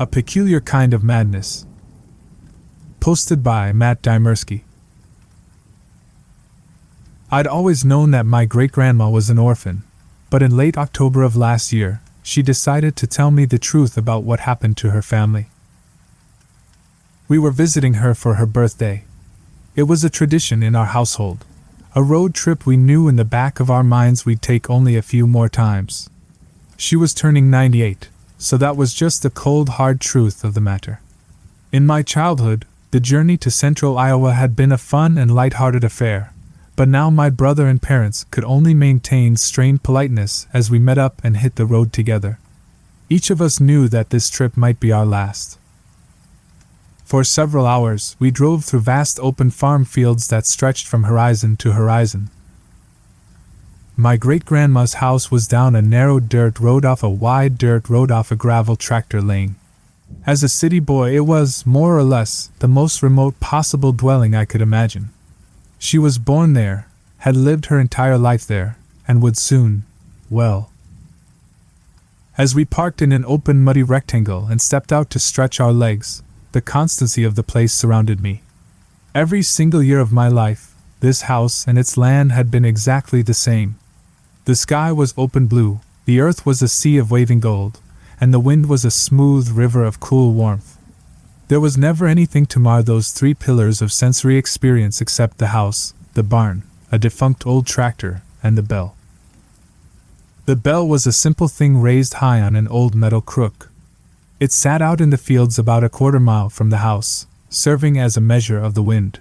A Peculiar Kind of Madness. Posted by Matt Dymersky. I'd always known that my great-grandma was an orphan, but in late October of last year, she decided to tell me the truth about what happened to her family. We were visiting her for her birthday. It was a tradition in our household, a road trip we knew in the back of our minds we'd take only a few more times. She was turning 98, so that was just the cold, hard truth of the matter. In my childhood, the journey to central Iowa had been a fun and light-hearted affair, but now my brother and parents could only maintain strained politeness as we met up and hit the road together. Each of us knew that this trip might be our last. For several hours, we drove through vast open farm fields that stretched from horizon to horizon. My great-grandma's house was down a narrow dirt road off a wide dirt road off a gravel tractor lane. As a city boy, it was, more or less, the most remote possible dwelling I could imagine. She was born there, had lived her entire life there, and would soon, well. As we parked in an open muddy rectangle and stepped out to stretch our legs, the constancy of the place surrounded me. Every single year of my life, this house and its land had been exactly the same. The sky was open blue, the earth was a sea of waving gold, and the wind was a smooth river of cool warmth. There was never anything to mar those three pillars of sensory experience except the house, the barn, a defunct old tractor, and the bell. The bell was a simple thing raised high on an old metal crook. It sat out in the fields about a quarter mile from the house, serving as a measure of the wind.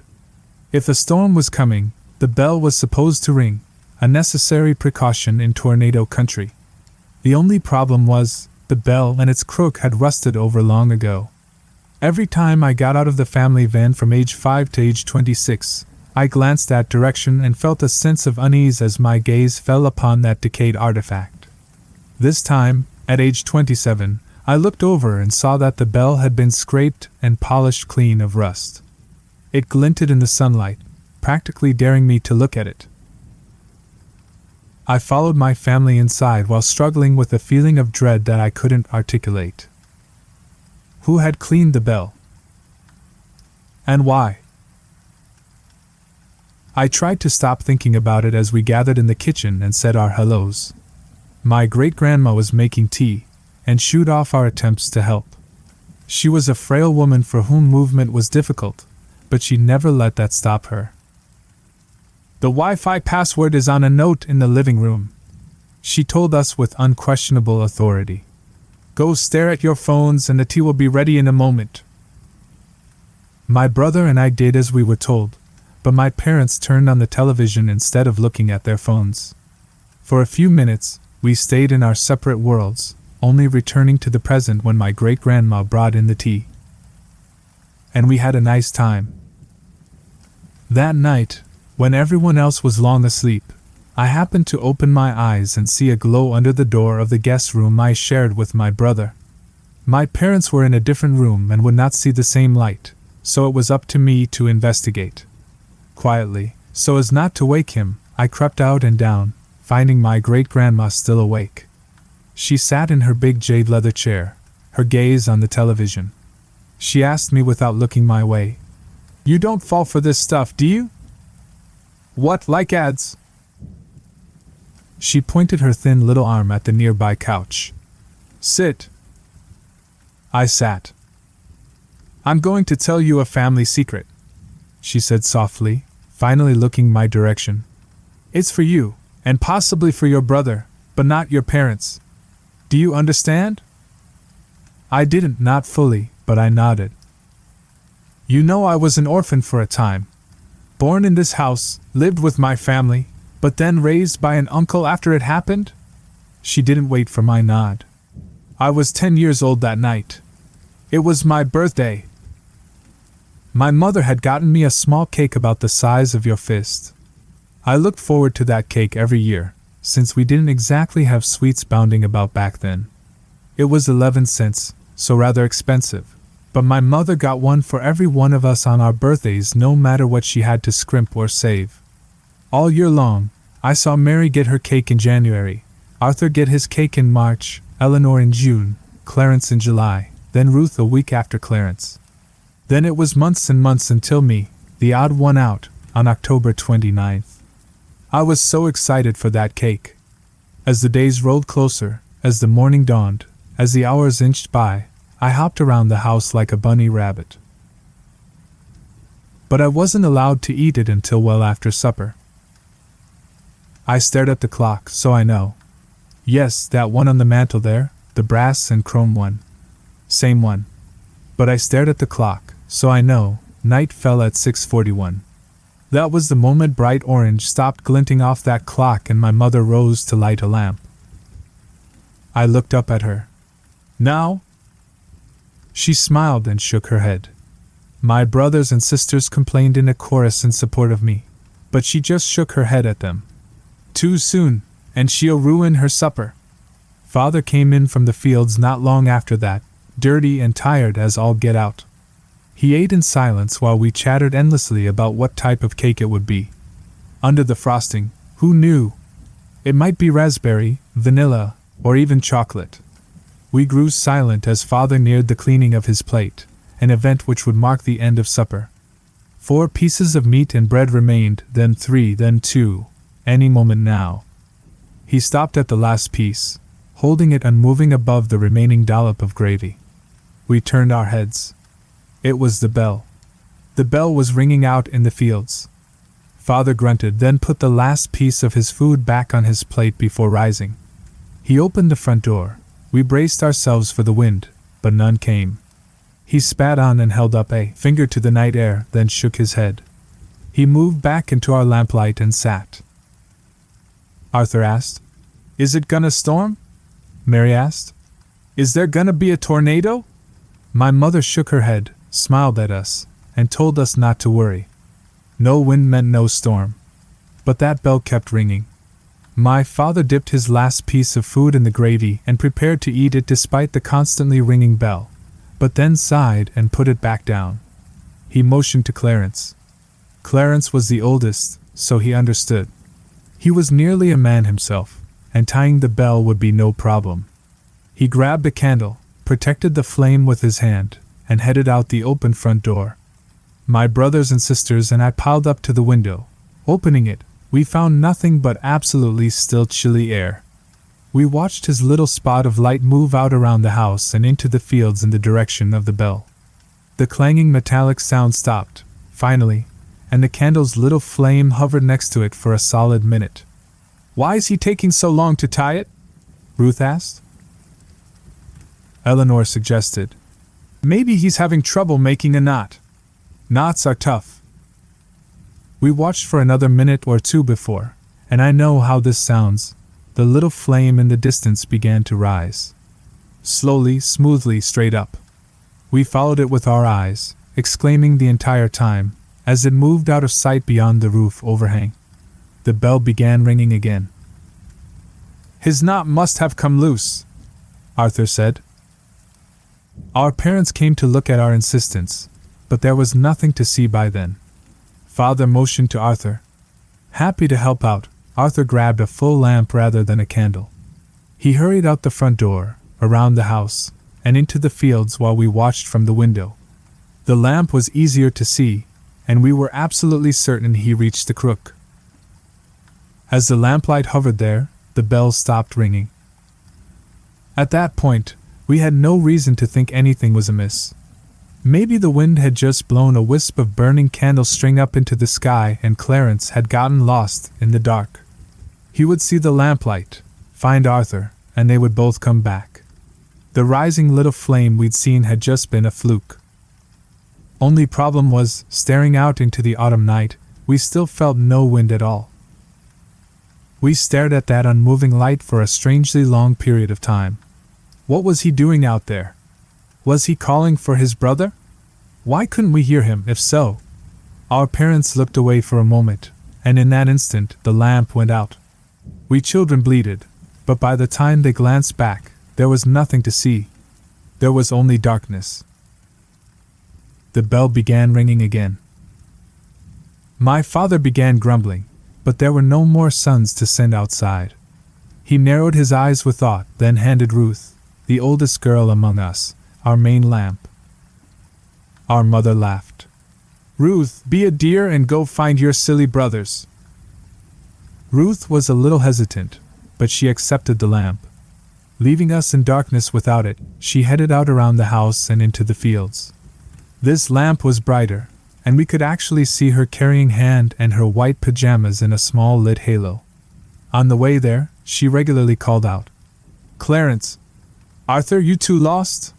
If a storm was coming, the bell was supposed to ring, a necessary precaution in tornado country. The only problem was, the bell and its crook had rusted over long ago. Every time I got out of the family van from age 5 to age 26, I glanced that direction and felt a sense of unease as my gaze fell upon that decayed artifact. This time, at age 27, I looked over and saw that the bell had been scraped and polished clean of rust. It glinted in the sunlight, practically daring me to look at it. I followed my family inside while struggling with a feeling of dread that I couldn't articulate. Who had cleaned the bell? And why? I tried to stop thinking about it as we gathered in the kitchen and said our hellos. My great-grandma was making tea, and shooed off our attempts to help. She was a frail woman for whom movement was difficult, but she never let that stop her. The Wi-Fi password is on a note in the living room, she told us with unquestionable authority. Go stare at your phones and the tea will be ready in a moment. My brother and I did as we were told, but my parents turned on the television instead of looking at their phones. For a few minutes, we stayed in our separate worlds, only returning to the present when my great-grandma brought in the tea. And we had a nice time. That night, when everyone else was long asleep, I happened to open my eyes and see a glow under the door of the guest room I shared with my brother. My parents were in a different room and would not see the same light, so it was up to me to investigate. Quietly, so as not to wake him, I crept out and down, finding my great-grandma still awake. She sat in her big jade leather chair, her gaze on the television. She asked me without looking my way, "You don't fall for this stuff, do you?" "What, like ads?" She pointed her thin little arm at the nearby couch. "Sit." I sat. "I'm going to tell you a family secret," she said softly, finally looking my direction. "It's for you, and possibly for your brother, but not your parents. Do you understand?" I didn't, not fully, but I nodded. "You know I was an orphan for a time. Born in this house, lived with my family, but then raised by an uncle after it happened?" She didn't wait for my nod. "I was 10 years old that night. It was my birthday. My mother had gotten me a small cake about the size of your fist. I looked forward to that cake every year, since we didn't exactly have sweets bounding about back then. It was 11 cents, so rather expensive, but my mother got one for every one of us on our birthdays no matter what she had to scrimp or save. All year long, I saw Mary get her cake in January, Arthur get his cake in March, Eleanor in June, Clarence in July, then Ruth a week after Clarence. Then it was months and months until me, the odd one out, on October 29th. I was so excited for that cake. As the days rolled closer, as the morning dawned, as the hours inched by, I hopped around the house like a bunny rabbit. But I wasn't allowed to eat it until well after supper. I stared at the clock, so I know. Yes, that one on the mantel there, the brass and chrome one. Same one. But I stared at the clock, so I know, night fell at 6:41. That was the moment bright orange stopped glinting off that clock and my mother rose to light a lamp. I looked up at her. Now? She smiled and shook her head. My brothers and sisters complained in a chorus in support of me, but she just shook her head at them. Too soon, and she'll ruin her supper. Father came in from the fields not long after that, dirty and tired as all get out. He ate in silence while we chattered endlessly about what type of cake it would be. Under the frosting, who knew? It might be raspberry, vanilla, or even chocolate. We grew silent as Father neared the cleaning of his plate, an event which would mark the end of supper. 4 pieces of meat and bread remained, then 3, then 2, any moment now. He stopped at the last piece, holding it unmoving above the remaining dollop of gravy. We turned our heads. It was the bell. The bell was ringing out in the fields. Father grunted, then put the last piece of his food back on his plate before rising. He opened the front door. We braced ourselves for the wind, but none came. He spat on and held up a finger to the night air, then shook his head. He moved back into our lamplight and sat. Arthur asked, "Is it gonna storm?" Mary asked, "Is there gonna be a tornado?" My mother shook her head, smiled at us, and told us not to worry. No wind meant no storm. But that bell kept ringing. My father dipped his last piece of food in the gravy and prepared to eat it despite the constantly ringing bell, but then sighed and put it back down. He motioned to Clarence. Clarence was the oldest, so he understood. He was nearly a man himself, and tying the bell would be no problem. He grabbed a candle, protected the flame with his hand, and headed out the open front door. My brothers and sisters and I piled up to the window. Opening it, we found nothing but absolutely still chilly air. We watched his little spot of light move out around the house and into the fields in the direction of the bell. The clanging metallic sound stopped, finally, and the candle's little flame hovered next to it for a solid minute. "Why is he taking so long to tie it?" Ruth asked. Eleanor suggested. "Maybe he's having trouble making a knot. Knots are tough." We watched for another minute or two before, and I know how this sounds, the little flame in the distance began to rise. Slowly, smoothly, straight up. We followed it with our eyes, exclaiming the entire time, as it moved out of sight beyond the roof overhang. The bell began ringing again. "His knot must have come loose," Arthur said. Our parents came to look at our insistence, but there was nothing to see by then. Father motioned to Arthur. Happy to help out, Arthur grabbed a full lamp rather than a candle. He hurried out the front door, around the house, and into the fields while we watched from the window. The lamp was easier to see, and we were absolutely certain he reached the crook. As the lamplight hovered there, the bell stopped ringing. At that point, we had no reason to think anything was amiss. Maybe the wind had just blown a wisp of burning candle string up into the sky and Clarence had gotten lost in the dark. He would see the lamplight, find Arthur, and they would both come back. The rising little flame we'd seen had just been a fluke. Only problem was, staring out into the autumn night, we still felt no wind at all. We stared at that unmoving light for a strangely long period of time. What was he doing out there? Was he calling for his brother? Why couldn't we hear him, if so? Our parents looked away for a moment, and in that instant the lamp went out. We children bleated, but by the time they glanced back, there was nothing to see. There was only darkness. The bell began ringing again. My father began grumbling, but there were no more sons to send outside. He narrowed his eyes with thought, then handed Ruth, the oldest girl among us, our main lamp. Our mother laughed. "Ruth, be a dear and go find your silly brothers." Ruth was a little hesitant, but she accepted the lamp. Leaving us in darkness without it, she headed out around the house and into the fields. This lamp was brighter, and we could actually see her carrying hand and her white pajamas in a small lit halo. On the way there, she regularly called out, "Clarence! Arthur, you two lost?"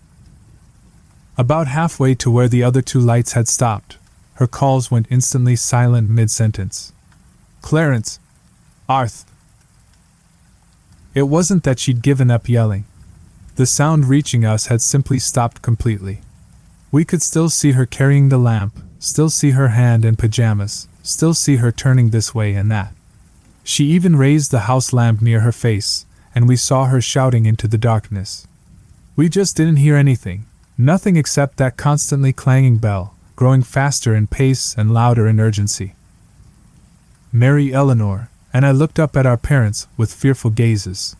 About halfway to where the other two lights had stopped, her calls went instantly silent mid-sentence. "Clarence! Arth!" It wasn't that she'd given up yelling. The sound reaching us had simply stopped completely. We could still see her carrying the lamp, still see her hand in pajamas, still see her turning this way and that. She even raised the house lamp near her face, and we saw her shouting into the darkness. We just didn't hear anything, nothing except that constantly clanging bell, growing faster in pace and louder in urgency. Mary Eleanor, and I looked up at our parents with fearful gazes.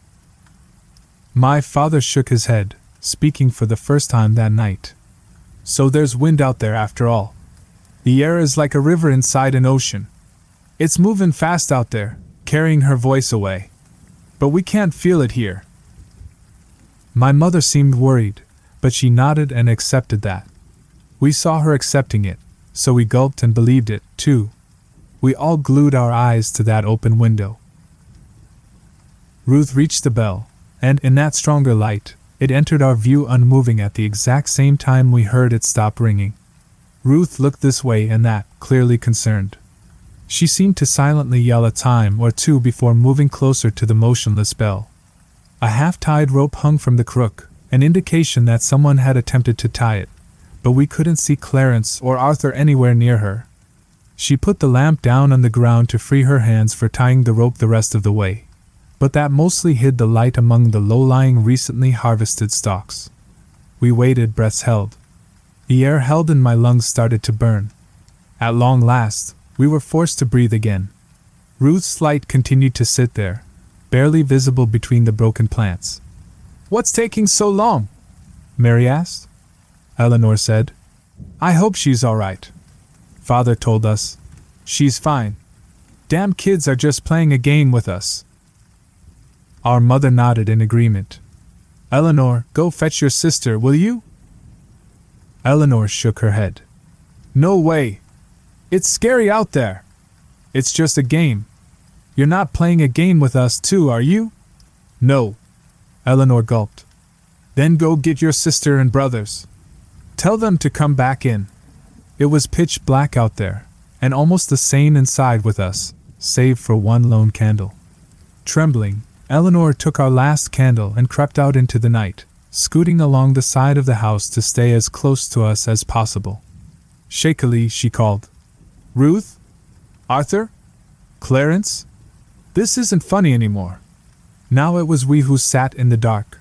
My father shook his head, speaking for the first time that night. "So there's wind out there after all. The air is like a river inside an ocean. It's moving fast out there, carrying her voice away. But we can't feel it here." My mother seemed worried, but she nodded and accepted that. We saw her accepting it, so we gulped and believed it, too. We all glued our eyes to that open window. Ruth reached the bell, and in that stronger light, it entered our view unmoving at the exact same time we heard it stop ringing. Ruth looked this way and that, clearly concerned. She seemed to silently yell a time or two before moving closer to the motionless bell. A half-tied rope hung from the crook, an indication that someone had attempted to tie it, but we couldn't see Clarence or Arthur anywhere near her. She put the lamp down on the ground to free her hands for tying the rope the rest of the way, but that mostly hid the light among the low-lying recently harvested stalks. We waited, breaths held. The air held in my lungs started to burn. At long last, we were forced to breathe again. Ruth's light continued to sit there, barely visible between the broken plants. "What's taking so long?" Mary asked. Eleanor said, "I hope she's all right." Father told us, "She's fine. Damn kids are just playing a game with us." Our mother nodded in agreement. "Eleanor, go fetch your sister, will you?" Eleanor shook her head. "No way. It's scary out there. It's just a game. You're not playing a game with us too, are you?" "No." Eleanor gulped. "Then go get your sister and brothers. Tell them to come back in." It was pitch black out there, and almost the same inside with us, save for one lone candle. Trembling, Eleanor took our last candle and crept out into the night, scooting along the side of the house to stay as close to us as possible. Shakily, she called, "Ruth? Arthur? Clarence? This isn't funny anymore." Now it was we who sat in the dark.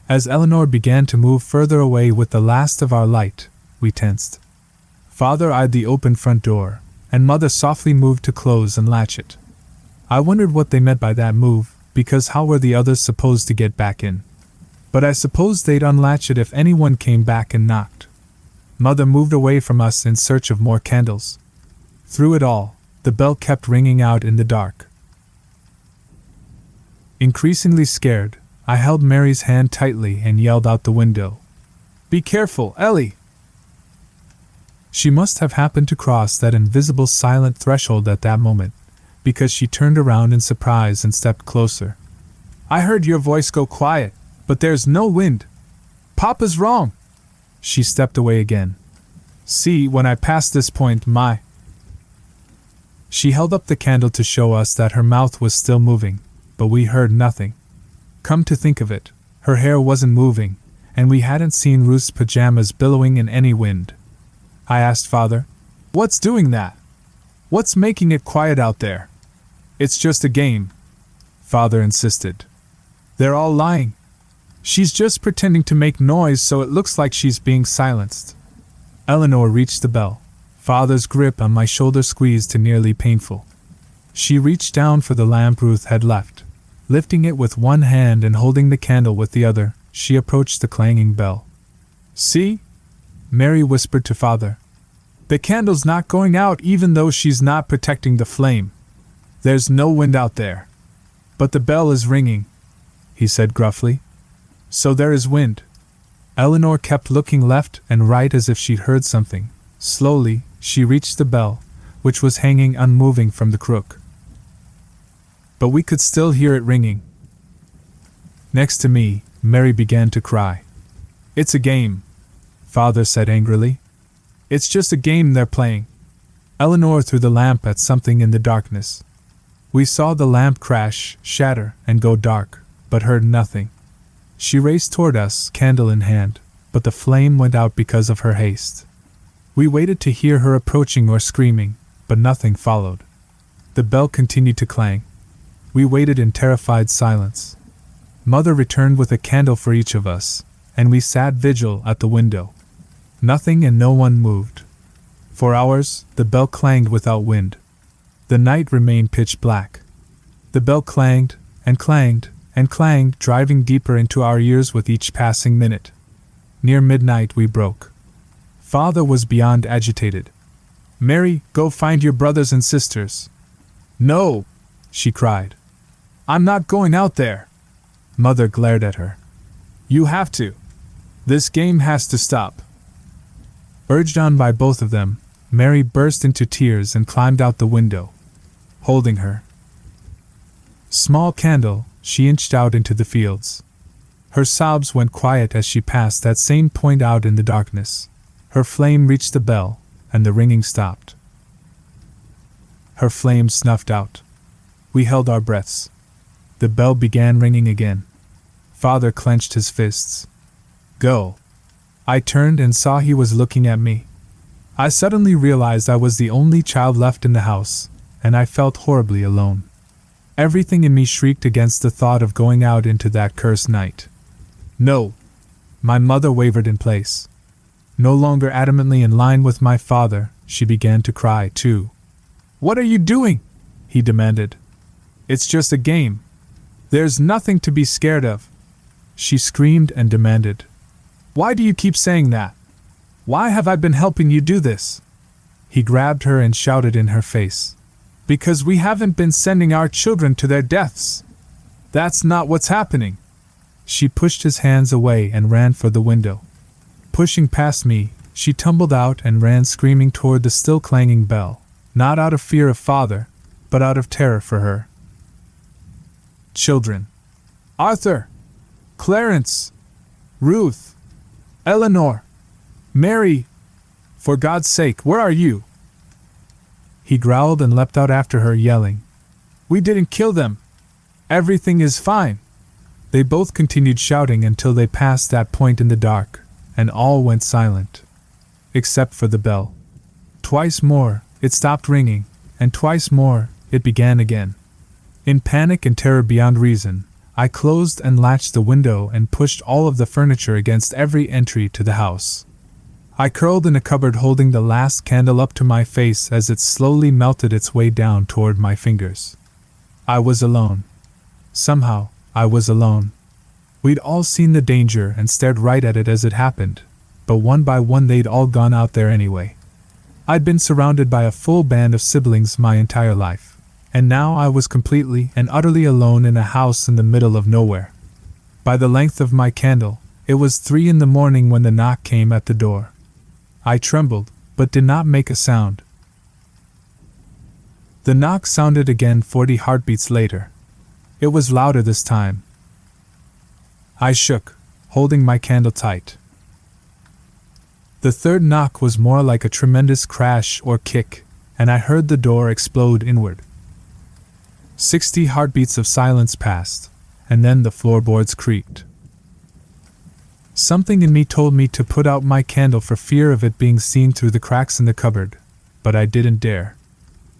As Eleanor began to move further away with the last of our light, we tensed. Father eyed the open front door, and Mother softly moved to close and latch it. I wondered what they meant by that move, because how were the others supposed to get back in? But I supposed they'd unlatch it if anyone came back and knocked. Mother moved away from us in search of more candles. Through it all, the bell kept ringing out in the dark. Increasingly scared, I held Mary's hand tightly and yelled out the window, "Be careful, Ellie!" She must have happened to cross that invisible silent threshold at that moment, because she turned around in surprise and stepped closer. "I heard your voice go quiet, but there's no wind. Papa's wrong." She stepped away again. "See, when I pass this point, my..." She held up the candle to show us that her mouth was still moving, but we heard nothing. Come to think of it, her hair wasn't moving, and we hadn't seen Ruth's pajamas billowing in any wind. I asked Father, "What's doing that? What's making it quiet out there?" "It's just a game," Father insisted. "They're all lying. She's just pretending to make noise so it looks like she's being silenced." Eleanor reached the bell. Father's grip on my shoulder squeezed to nearly painful. She reached down for the lamp Ruth had left. Lifting it with one hand and holding the candle with the other, she approached the clanging bell. See? Mary whispered to Father. The candle's not going out even though she's not protecting the flame. There's no wind out there. But the bell is ringing, he said gruffly. So there is wind. Eleanor kept looking left and right as if she'd heard something. Slowly, she reached the bell, which was hanging unmoving from the crook. But we could still hear it ringing. Next to me, Mary began to cry. It's a game, Father said angrily. It's just a game they're playing. Eleanor threw the lamp at something in the darkness. We saw the lamp crash, shatter, and go dark, but heard nothing. She raced toward us, candle in hand, but the flame went out because of her haste. We waited to hear her approaching or screaming, but nothing followed. The bell continued to clang. We waited in terrified silence. Mother returned with a candle for each of us, and we sat vigil at the window. Nothing and no one moved. For hours, the bell clanged without wind. The night remained pitch black. The bell clanged, and clanged, and clanged, driving deeper into our ears with each passing minute. Near midnight we broke. Father was beyond agitated. Mary, go find your brothers and sisters. No, she cried. I'm not going out there. Mother glared at her. You have to. This game has to stop. Urged on by both of them, Mary burst into tears and climbed out the window, holding her small candle. She inched out into the fields. Her sobs went quiet as she passed that same point out in the darkness. Her flame reached the bell, and the ringing stopped. Her flame snuffed out. We held our breaths. The bell began ringing again. Father clenched his fists. Go. I turned and saw he was looking at me. I suddenly realized I was the only child left in the house, and I felt horribly alone. Everything in me shrieked against the thought of going out into that cursed night. No. My mother wavered in place. No longer adamantly in line with my father, she began to cry too. What are you doing? He demanded. It's just a game. There's nothing to be scared of. She screamed and demanded. Why do you keep saying that? Why have I been helping you do this? He grabbed her and shouted in her face. Because we haven't been sending our children to their deaths. That's not what's happening. She pushed his hands away and ran for the window. Pushing past me, she tumbled out and ran screaming toward the still clanging bell, not out of fear of Father, but out of terror for her. Children. Arthur! Clarence! Ruth! Eleanor! Mary! For God's sake, where are you? He growled and leapt out after her, yelling, We didn't kill them! Everything is fine! They both continued shouting until they passed that point in the dark, and all went silent. Except for the bell. Twice more, it stopped ringing, and twice more, it began again. In panic and terror beyond reason, I closed and latched the window and pushed all of the furniture against every entry to the house. I curled in a cupboard holding the last candle up to my face as it slowly melted its way down toward my fingers. I was alone. Somehow, I was alone. We'd all seen the danger and stared right at it as it happened, but one by one they'd all gone out there anyway. I'd been surrounded by a full band of siblings my entire life, and now I was completely and utterly alone in a house in the middle of nowhere. By the length of my candle, it was 3 in the morning when the knock came at the door. I trembled, but did not make a sound. The knock sounded again 40 heartbeats later. It was louder this time. I shook, holding my candle tight. The third knock was more like a tremendous crash or kick, and I heard the door explode inward. 60 heartbeats of silence passed, and then the floorboards creaked. Something in me told me to put out my candle for fear of it being seen through the cracks in the cupboard, but I didn't dare.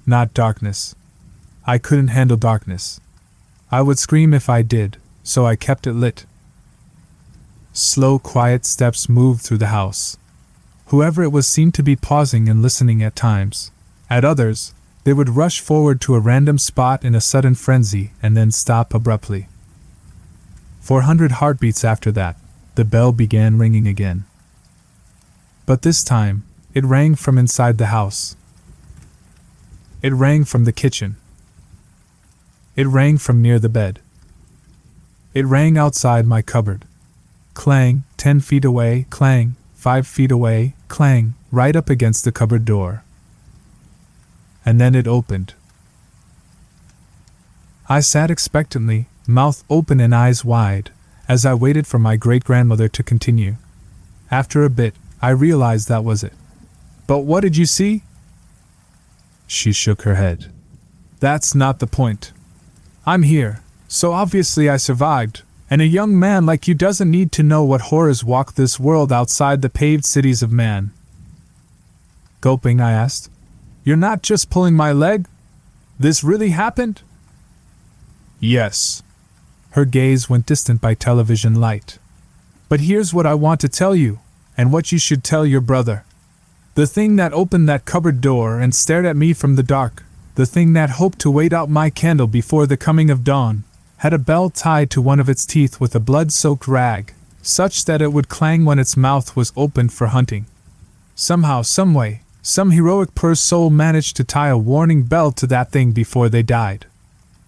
Not darkness. I couldn't handle darkness. I would scream if I did, so I kept it lit. Slow, quiet steps moved through the house. Whoever it was seemed to be pausing and listening at times. At others, they would rush forward to a random spot in a sudden frenzy and then stop abruptly. 400 heartbeats after that, the bell began ringing again. But this time, it rang from inside the house. It rang from the kitchen. It rang from near the bed. It rang outside my cupboard. Clang, 10 feet away, clang, 5 feet away, clang, right up against the cupboard door. And then it opened. I sat expectantly, mouth open and eyes wide, as I waited for my great-grandmother to continue. After a bit, I realized that was it. But what did you see? She shook her head. That's not the point. I'm here, so obviously I survived, and a young man like you doesn't need to know what horrors walk this world outside the paved cities of man. Gulping, I asked, You're not just pulling my leg? This really happened? Yes. Her gaze went distant by television light. But here's what I want to tell you, and what you should tell your brother. The thing that opened that cupboard door and stared at me from the dark, the thing that hoped to wait out my candle before the coming of dawn, had a bell tied to one of its teeth with a blood-soaked rag, such that it would clang when its mouth was opened for hunting. Somehow, someway, some heroic poor soul managed to tie a warning bell to that thing before they died.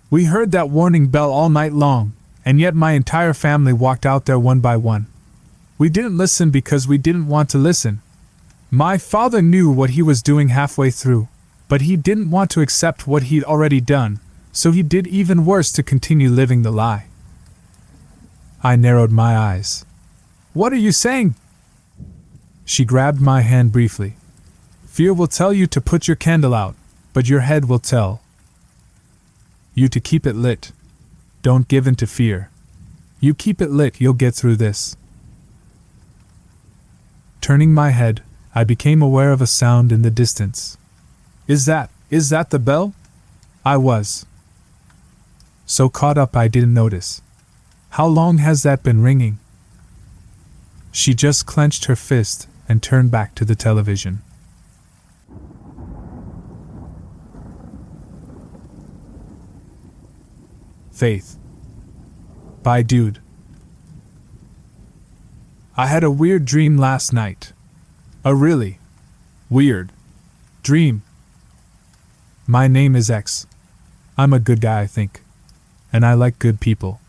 We heard that warning bell all night long, and yet my entire family walked out there one by one. We didn't listen because we didn't want to listen. My father knew what he was doing halfway through, but he didn't want to accept what he'd already done, so he did even worse to continue living the lie. I narrowed my eyes. What are you saying? She grabbed my hand briefly. Fear will tell you to put your candle out, but your head will tell you to keep it lit. Don't give in to fear. You keep it lit, you'll get through this. Turning my head, I became aware of a sound in the distance. Is that the bell? I was so caught up I didn't notice. How long has that been ringing? She just clenched her fist and turned back to the television. Faith. By Dude. I had a weird dream last night. A really weird dream. My name is X. I'm a good guy, I think. And I like good people.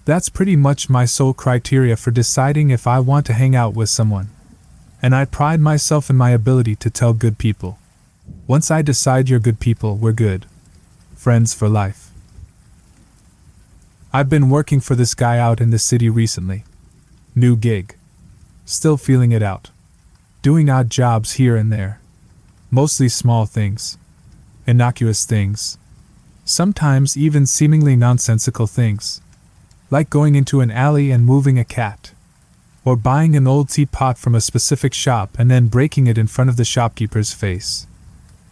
That's pretty much my sole criteria for deciding if I want to hang out with someone. And I pride myself in my ability to tell good people. Once I decide you're good people, we're good. Friends for life. I've been working for this guy out in the city recently. New gig. Still feeling it out. Doing odd jobs here and there. Mostly small things. Innocuous things. Sometimes even seemingly nonsensical things. Like going into an alley and moving a cat. Or buying an old teapot from a specific shop and then breaking it in front of the shopkeeper's face.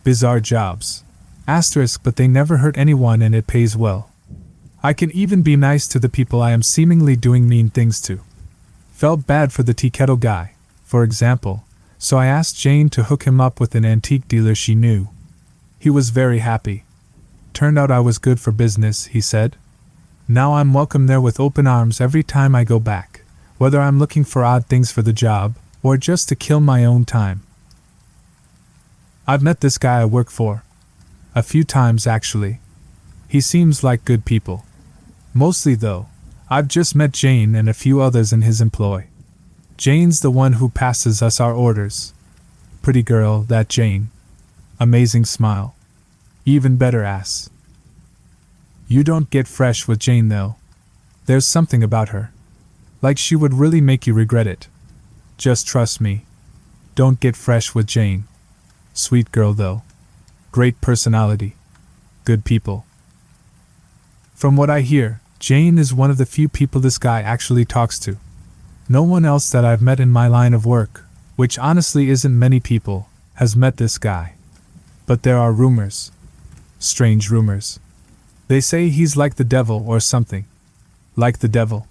Bizarre jobs. Asterisk, but they never hurt anyone and it pays well. I can even be nice to the people I am seemingly doing mean things to. Felt bad for the tea kettle guy, for example, so I asked Jane to hook him up with an antique dealer she knew. He was very happy. Turned out I was good for business, he said. Now I'm welcome there with open arms every time I go back, whether I'm looking for odd things for the job, or just to kill my own time. I've met this guy I work for. A few times, actually. He seems like good people. Mostly, though, I've just met Jane and a few others in his employ. Jane's the one who passes us our orders. Pretty girl, that Jane. Amazing smile. Even better ass. You don't get fresh with Jane, though. There's something about her. Like she would really make you regret it. Just trust me. Don't get fresh with Jane. Sweet girl, though. Great personality. Good people. From what I hear, Jane is one of the few people this guy actually talks to. No one else that I've met in my line of work, which honestly isn't many people, has met this guy. But there are rumors. Strange rumors. They say he's like the devil or something. Like the devil.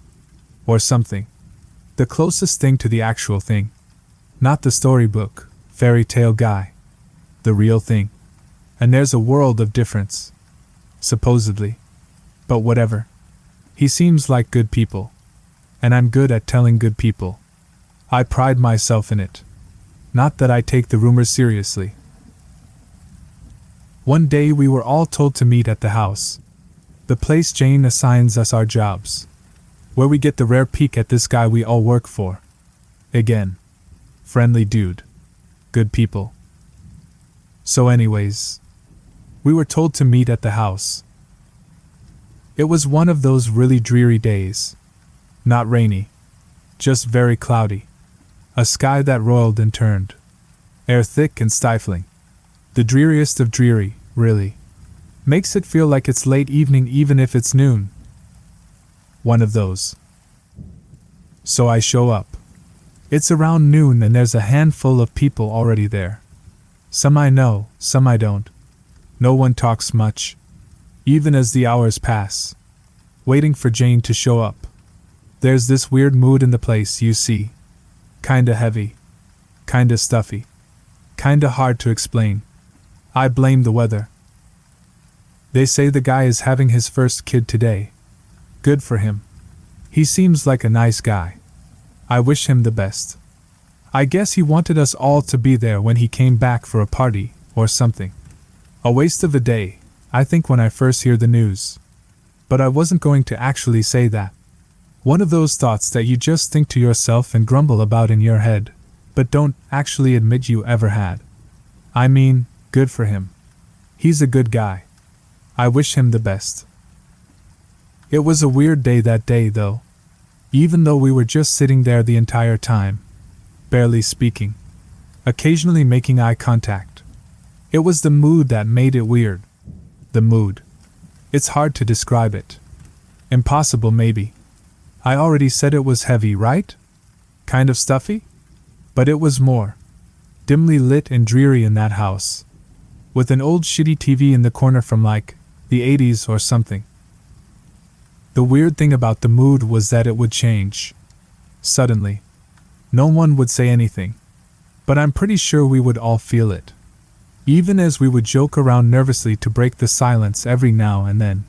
Or something. The closest thing to the actual thing. Not the storybook, fairy tale guy. The real thing. And there's a world of difference. Supposedly. But whatever. He seems like good people. And I'm good at telling good people. I pride myself in it. Not that I take the rumors seriously. One day we were all told to meet at the house. The place Jane assigns us our jobs. Where we get the rare peek at this guy we all work for. Again. Friendly dude. Good people. So anyways, we were told to meet at the house. It was one of those really dreary days. Not rainy. Just very cloudy. A sky that roiled and turned. Air thick and stifling. The dreariest of dreary, really. Makes it feel like it's late evening even if it's noon. One of those. So I show up. It's around noon and there's a handful of people already there. Some I know, some I don't. No one talks much. Even as the hours pass. Waiting for Jane to show up. There's this weird mood in the place, you see. Kinda heavy. Kinda stuffy. Kinda hard to explain. I blame the weather. They say the guy is having his first kid today. Good for him. He seems like a nice guy. I wish him the best. I guess he wanted us all to be there when he came back for a party, or something. A waste of a day, I think, when I first hear the news. But I wasn't going to actually say that. One of those thoughts that you just think to yourself and grumble about in your head, but don't actually admit you ever had. I mean, good for him. He's a good guy. I wish him the best. It was a weird day that day, though. Even though we were just sitting there the entire time. Barely speaking. Occasionally making eye contact. It was the mood that made it weird. The mood. It's hard to describe it. Impossible, maybe. I already said it was heavy, right? Kind of stuffy? But it was more. Dimly lit and dreary in that house. With an old shitty TV in the corner from like the 80s or something. The weird thing about the mood was that it would change. Suddenly. No one would say anything. But I'm pretty sure we would all feel it. Even as we would joke around nervously to break the silence every now and then.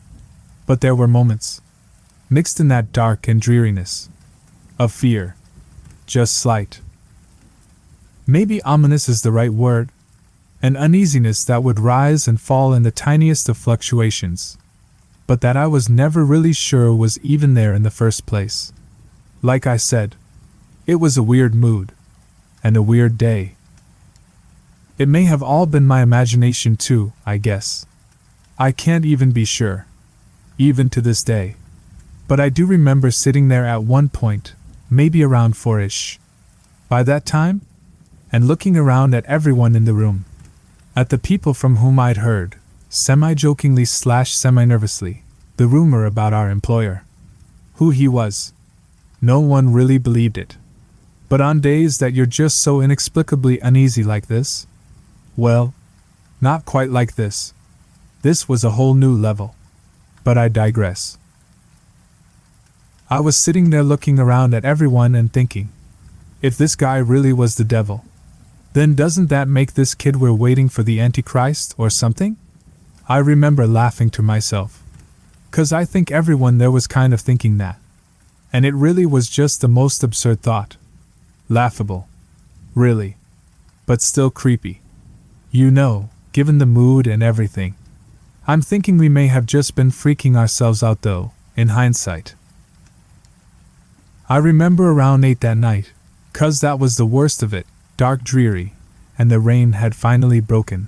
But there were moments. Mixed in that dark and dreariness. Of fear. Just slight. Maybe ominous is the right word. An uneasiness that would rise and fall in the tiniest of fluctuations. But that I was never really sure was even there in the first place. Like I said, it was a weird mood. And a weird day. It may have all been my imagination too, I guess. I can't even be sure. Even to this day. But I do remember sitting there at one point, maybe around 4-ish. By that time? And looking around at everyone in the room. At the people from whom I'd heard, semi-jokingly / semi-nervously, the rumor about our employer. Who he was. No one really believed it. But on days that you're just so inexplicably uneasy like this? Well, not quite like this. This was a whole new level. But I digress. I was sitting there looking around at everyone and thinking, if this guy really was the devil, then doesn't that make this kid we're waiting for the Antichrist or something? I remember laughing to myself. 'Cause I think everyone there was kind of thinking that. And it really was just the most absurd thought. Laughable. Really. But still creepy. You know, given the mood and everything. I'm thinking we may have just been freaking ourselves out though, in hindsight. I remember around 8 that night, 'cause that was the worst of it, dark dreary, and the rain had finally broken.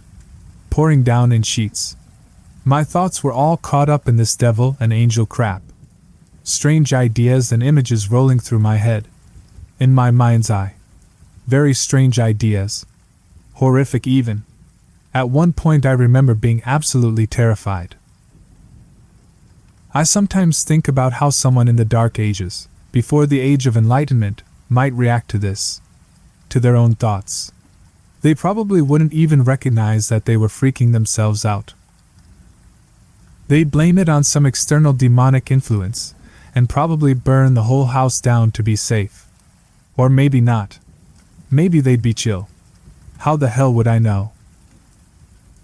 Pouring down in sheets. My thoughts were all caught up in this devil and angel crap. Strange ideas and images rolling through my head. In my mind's eye. Very strange ideas. Horrific even. At one point I remember being absolutely terrified. I sometimes think about how someone in the Dark Ages, before the Age of Enlightenment, might react to this. To their own thoughts. They probably wouldn't even recognize that they were freaking themselves out. They'd blame it on some external demonic influence, and probably burn the whole house down to be safe. Or maybe not. Maybe they'd be chill. How the hell would I know?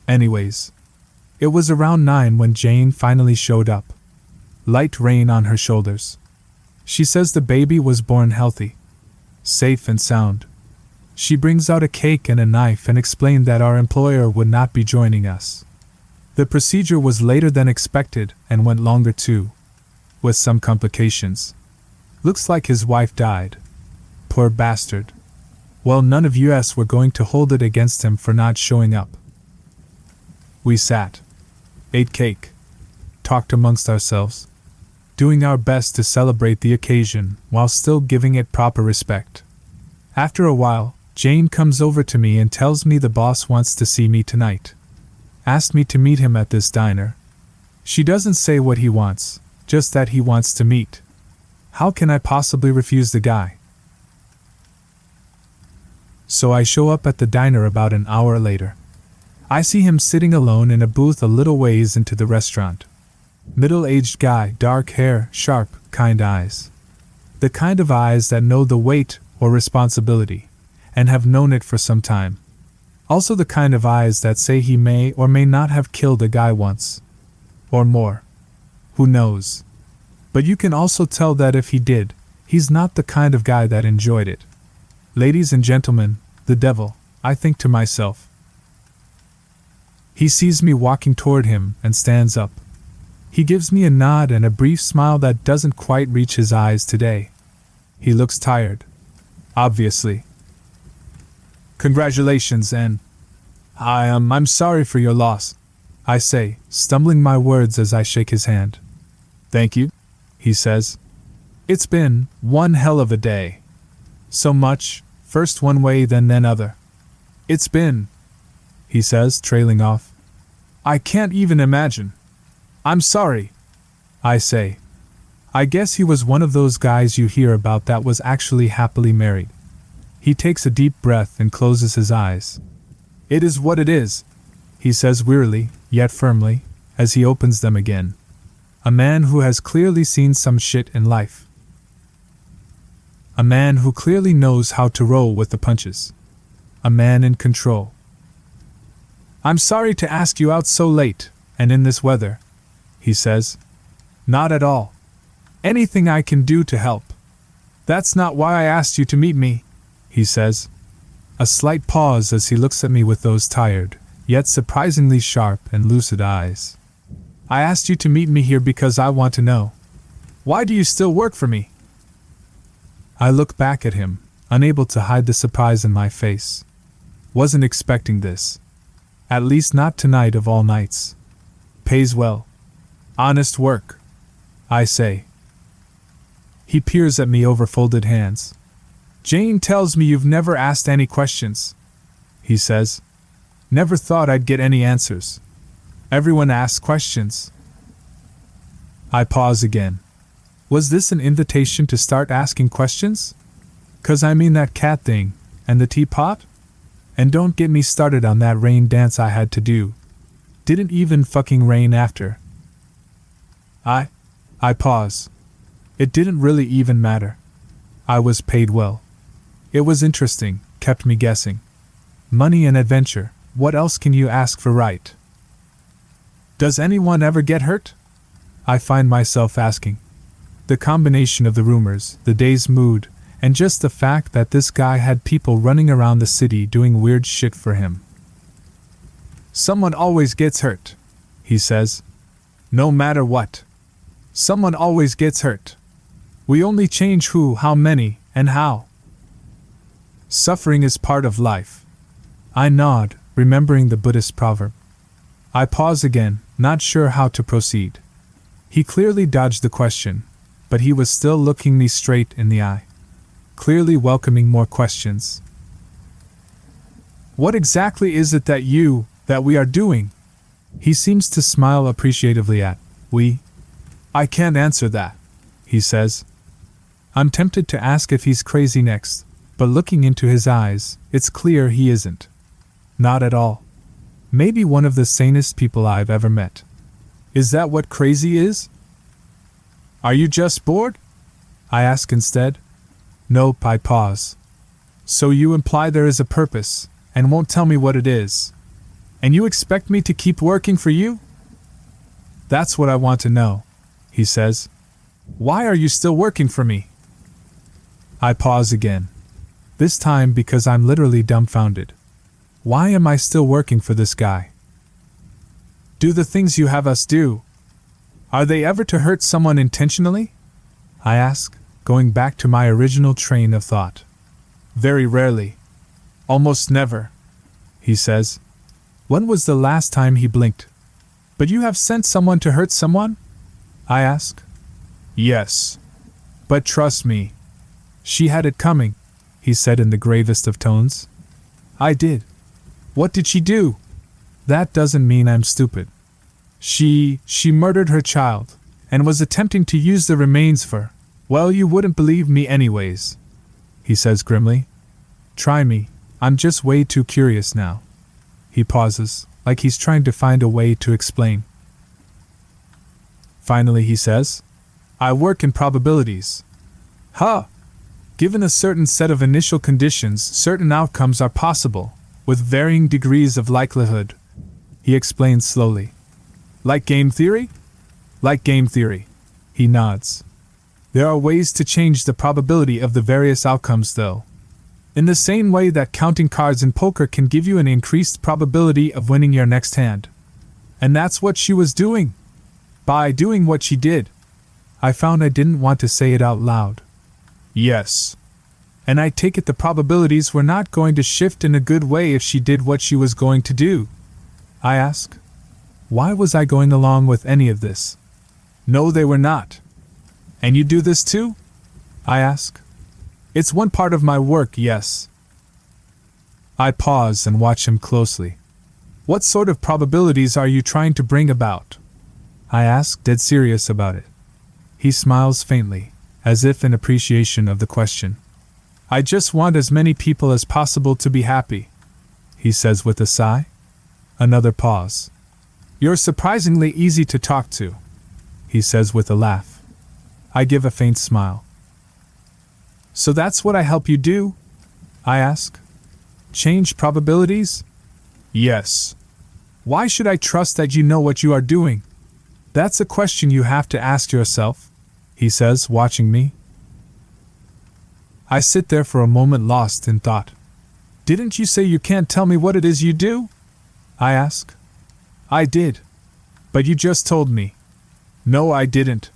Anyways, it was around 9 when Jane finally showed up. Light rain on her shoulders. She says the baby was born healthy. safe and sound. She brings out a cake and a knife and explained that our employer would not be joining us. The procedure was later than expected and went longer too, with some complications. Looks like his wife died. Poor bastard. Well, none of us were going to hold it against him for not showing up. We sat, ate cake, talked amongst ourselves, doing our best to celebrate the occasion while still giving it proper respect. After a while, Jane comes over to me and tells me the boss wants to see me tonight. Asked me to meet him at this diner. She doesn't say what he wants, just that he wants to meet. How can I possibly refuse the guy? So I show up at the diner about an hour later. I see him sitting alone in a booth a little ways into the restaurant. Middle-aged guy, dark hair, sharp, kind eyes. The kind of eyes that know the weight or responsibility, and have known it for some time. Also the kind of eyes that say he may or may not have killed a guy once. Or more. Who knows? But you can also tell that if he did, he's not the kind of guy that enjoyed it. Ladies and gentlemen, the devil, I think to myself. He sees me walking toward him and stands up. He gives me a nod and a brief smile that doesn't quite reach his eyes today. He looks tired. Obviously. Congratulations and I'm sorry for your loss, I say, stumbling my words as I shake his hand. Thank you, he says. It's been one hell of a day. So much, first one way then other. It's been, he says, trailing off. I can't even imagine. I'm sorry, I say. I guess he was one of those guys you hear about that was actually happily married. He takes a deep breath and closes his eyes. It is what it is, he says wearily, yet firmly, as he opens them again. A man who has clearly seen some shit in life. A man who clearly knows how to roll with the punches. A man in control. I'm sorry to ask you out so late, and in this weather, he says. Not at all. Anything I can do to help. That's not why I asked you to meet me, he says. A slight pause as he looks at me with those tired, yet surprisingly sharp and lucid eyes. I asked you to meet me here because I want to know. Why do you still work for me? I look back at him, unable to hide the surprise in my face. Wasn't expecting this. At least not tonight of all nights. Pays well. Honest work, I say. He peers at me over folded hands. Jane tells me you've never asked any questions, he says. Never thought I'd get any answers. Everyone asks questions. I pause again. Was this an invitation to start asking questions? 'Cause I mean that cat thing, and the teapot? And don't get me started on that rain dance I had to do. Didn't even fucking rain after. I pause. It didn't really even matter. I was paid well. It was interesting, kept me guessing. Money and adventure, what else can you ask for, right? Does anyone ever get hurt? I find myself asking. The combination of the rumors, the day's mood, and just the fact that this guy had people running around the city doing weird shit for him. Someone always gets hurt, he says. No matter what. Someone always gets hurt. We only change who, how many, and how. Suffering is part of life. I nod, remembering the Buddhist proverb. I pause again, not sure how to proceed. He clearly dodged the question, but he was still looking me straight in the eye. Clearly welcoming more questions. What exactly is it that we are doing? He seems to smile appreciatively at, we. I can't answer that, he says. I'm tempted to ask if he's crazy next, but looking into his eyes, it's clear he isn't. Not at all. Maybe one of the sanest people I've ever met. Is that what crazy is? Are you just bored? I ask instead. Nope, I pause. So you imply there is a purpose, and won't tell me what it is. And you expect me to keep working for you? That's what I want to know, he says. Why are you still working for me? I pause again. This time because I'm literally dumbfounded. Why am I still working for this guy? Do the things you have us do, are they ever to hurt someone intentionally? I ask, going back to my original train of thought. Very rarely. Almost never, he says. When was the last time he blinked? But you have sent someone to hurt someone? I ask. Yes. But trust me. She had it coming, he said in the gravest of tones. I did. What did she do? That doesn't mean I'm stupid. She murdered her child, and was attempting to use the remains for, well, you wouldn't believe me anyways, he says grimly. Try me, I'm just way too curious now. He pauses, like he's trying to find a way to explain. Finally he says, I work in probabilities. Huh! Given a certain set of initial conditions, certain outcomes are possible, with varying degrees of likelihood, he explains slowly. Like game theory? Like game theory. He nods. There are ways to change the probability of the various outcomes, though. In the same way that counting cards in poker can give you an increased probability of winning your next hand. And that's what she was doing. By doing what she did. I found I didn't want to say it out loud. Yes. And I take it the probabilities were not going to shift in a good way if she did what she was going to do. I ask. Why was I going along with any of this? No, they were not. And you do this too? I ask. It's one part of my work, yes. I pause and watch him closely. What sort of probabilities are you trying to bring about? I ask, dead serious about it. He smiles faintly, as if in appreciation of the question. I just want as many people as possible to be happy, he says with a sigh. Another pause. You're surprisingly easy to talk to, he says with a laugh. I give a faint smile. So that's what I help you do? I ask. Change probabilities? Yes. Why should I trust that you know what you are doing? That's a question you have to ask yourself, he says, watching me. I sit there for a moment lost in thought. Didn't you say you can't tell me what it is you do? I ask. I did. But you just told me. No, I didn't.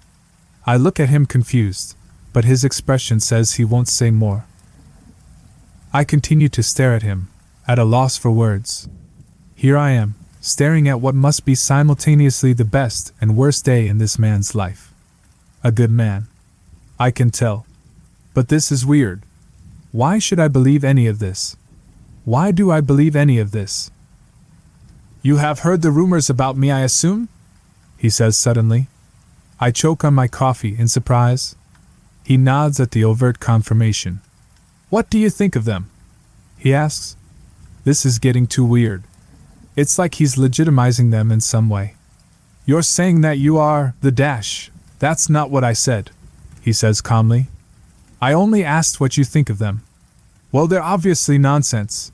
I look at him confused, but his expression says he won't say more. I continue to stare at him, at a loss for words. Here I am, staring at what must be simultaneously the best and worst day in this man's life. A good man. I can tell. But this is weird. Why should I believe any of this? Why do I believe any of this? You have heard the rumors about me, I assume? He says suddenly. I choke on my coffee in surprise. He nods at the overt confirmation. What do you think of them? He asks. This is getting too weird. It's like he's legitimizing them in some way. You're saying that you are the dash. That's not what I said, he says calmly. I only asked what you think of them. Well, they're obviously nonsense.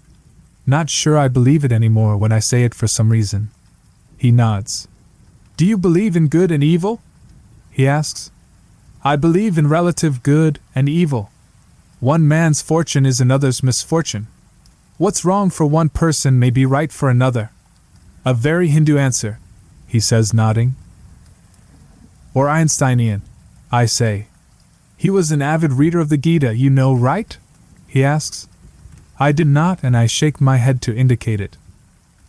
Not sure I believe it anymore when I say it for some reason. He nods. Do you believe in good and evil? He asks. I believe in relative good and evil. One man's fortune is another's misfortune. What's wrong for one person may be right for another. A very Hindu answer, he says, nodding. Or Einsteinian, I say. He was an avid reader of the Gita, you know, right? He asks. I did not, and I shake my head to indicate it.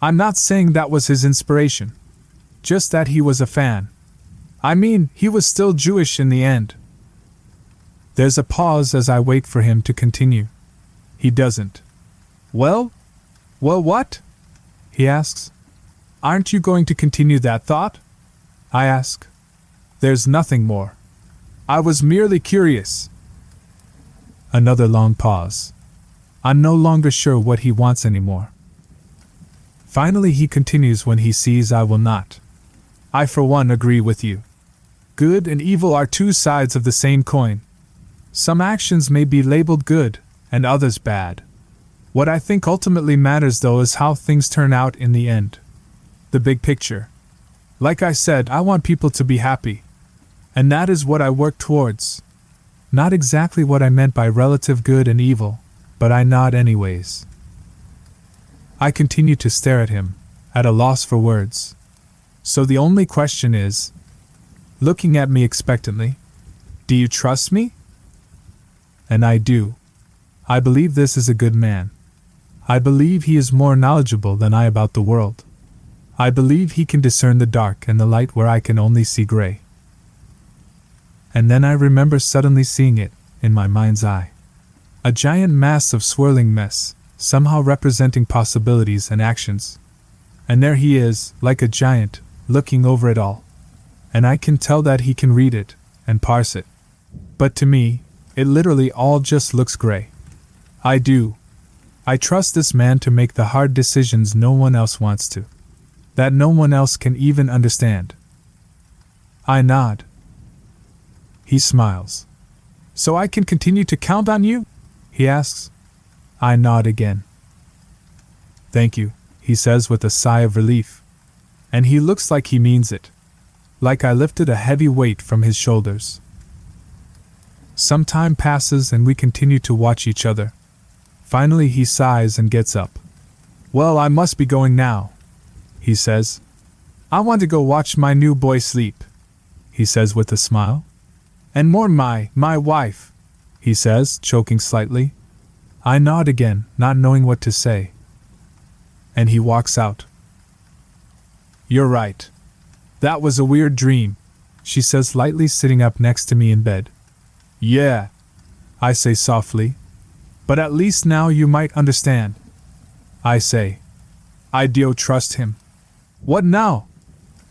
I'm not saying that was his inspiration. Just that he was a fan. I mean, he was still Jewish in the end. There's a pause as I wait for him to continue. He doesn't. Well, what? He asks. Aren't you going to continue that thought? I ask. There's nothing more. I was merely curious. Another long pause. I'm no longer sure what he wants anymore. Finally he continues when he sees I will not. I for one agree with you. Good and evil are two sides of the same coin. Some actions may be labeled good, and others bad. What I think ultimately matters though is how things turn out in the end. The big picture. Like I said, I want people to be happy. And that is what I work towards. Not exactly what I meant by relative good and evil, but I nod anyways. I continue to stare at him, at a loss for words. So the only question is, looking at me expectantly, do you trust me? And I do. I believe this is a good man. I believe he is more knowledgeable than I about the world. I believe he can discern the dark and the light where I can only see gray. And then I remember suddenly seeing it, in my mind's eye. A giant mass of swirling mess, somehow representing possibilities and actions. And there he is, like a giant, looking over it all. And I can tell that he can read it, and parse it. But to me, it literally all just looks gray. I do. I trust this man to make the hard decisions no one else wants to. That no one else can even understand. I nod. He smiles. So I can continue to count on you? He asks. I nod again. Thank you, he says with a sigh of relief. And he looks like he means it. Like I lifted a heavy weight from his shoulders. Some time passes and we continue to watch each other. Finally he sighs and gets up. Well, I must be going now, he says. I want to go watch my new boy sleep, he says with a smile. And mourn my wife, he says, choking slightly. I nod again, not knowing what to say. And he walks out. You're right. That was a weird dream, she says lightly, sitting up next to me in bed. Yeah, I say softly. But at least now you might understand. I say. I do trust him. What now?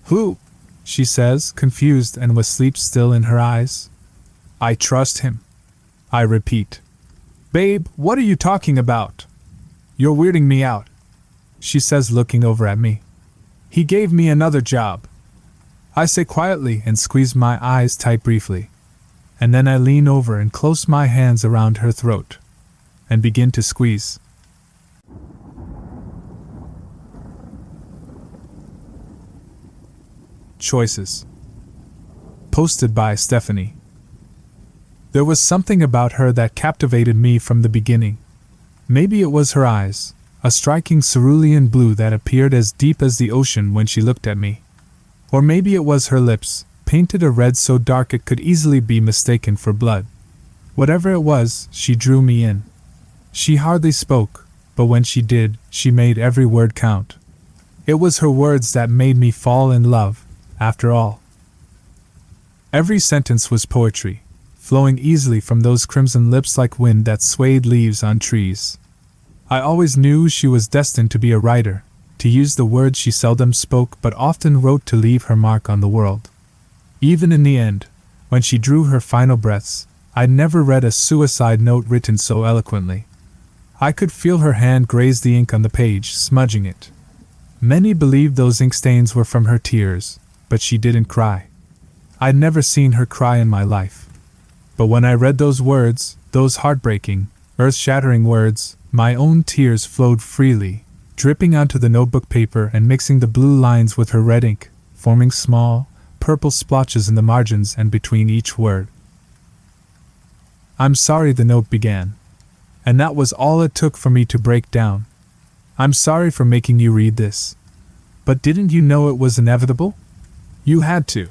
Who? She says, confused and with sleep still in her eyes. I trust him. I repeat. Babe, what are you talking about? You're weirding me out, she says, looking over at me. He gave me another job. I say quietly and squeeze my eyes tight briefly. And then I lean over and close my hands around her throat. And begin to squeeze. Choices. Posted by Stephanie. There was something about her that captivated me from the beginning. Maybe it was her eyes, a striking cerulean blue that appeared as deep as the ocean when she looked at me. Or maybe it was her lips, painted a red so dark it could easily be mistaken for blood. Whatever it was, she drew me in. She hardly spoke, but when she did, she made every word count. It was her words that made me fall in love, after all. Every sentence was poetry, flowing easily from those crimson lips like wind that swayed leaves on trees. I always knew she was destined to be a writer, to use the words she seldom spoke but often wrote to leave her mark on the world. Even in the end, when she drew her final breaths, I'd never read a suicide note written so eloquently. I could feel her hand graze the ink on the page, smudging it. Many believed those ink stains were from her tears, but she didn't cry. I'd never seen her cry in my life. But when I read those words, those heartbreaking, earth-shattering words, my own tears flowed freely, dripping onto the notebook paper and mixing the blue lines with her red ink, forming small, purple splotches in the margins and between each word. I'm sorry, the note began. And that was all it took for me to break down. I'm sorry for making you read this. But didn't you know it was inevitable? You had to.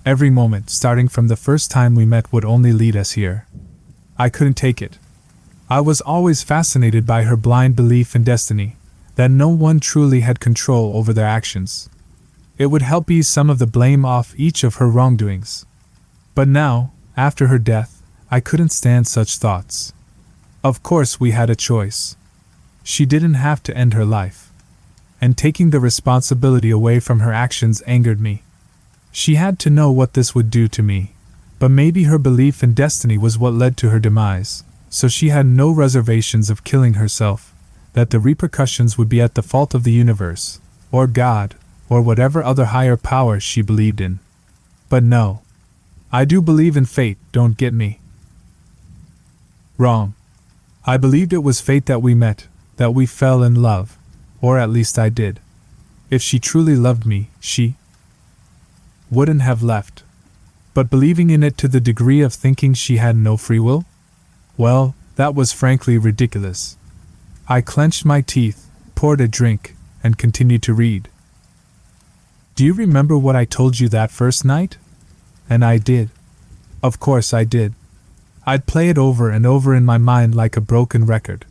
Every moment, starting from the first time we met, would only lead us here. I couldn't take it. I was always fascinated by her blind belief in destiny, that no one truly had control over their actions. It would help ease some of the blame off each of her wrongdoings. But now, after her death, I couldn't stand such thoughts. Of course we had a choice. She didn't have to end her life. And taking the responsibility away from her actions angered me. She had to know what this would do to me, but maybe her belief in destiny was what led to her demise, so she had no reservations of killing herself, that the repercussions would be at the fault of the universe, or God, or whatever other higher power she believed in. But no. I do believe in fate, don't get me wrong. I believed it was fate that we met, that we fell in love, or at least I did. If she truly loved me, she wouldn't have left. But believing in it to the degree of thinking she had no free will? Well, That was frankly ridiculous. I clenched my teeth, poured a drink, and continued to read. Do you remember what I told you that first night? And I did. Of course I did. I'd play it over and over in my mind like a broken record.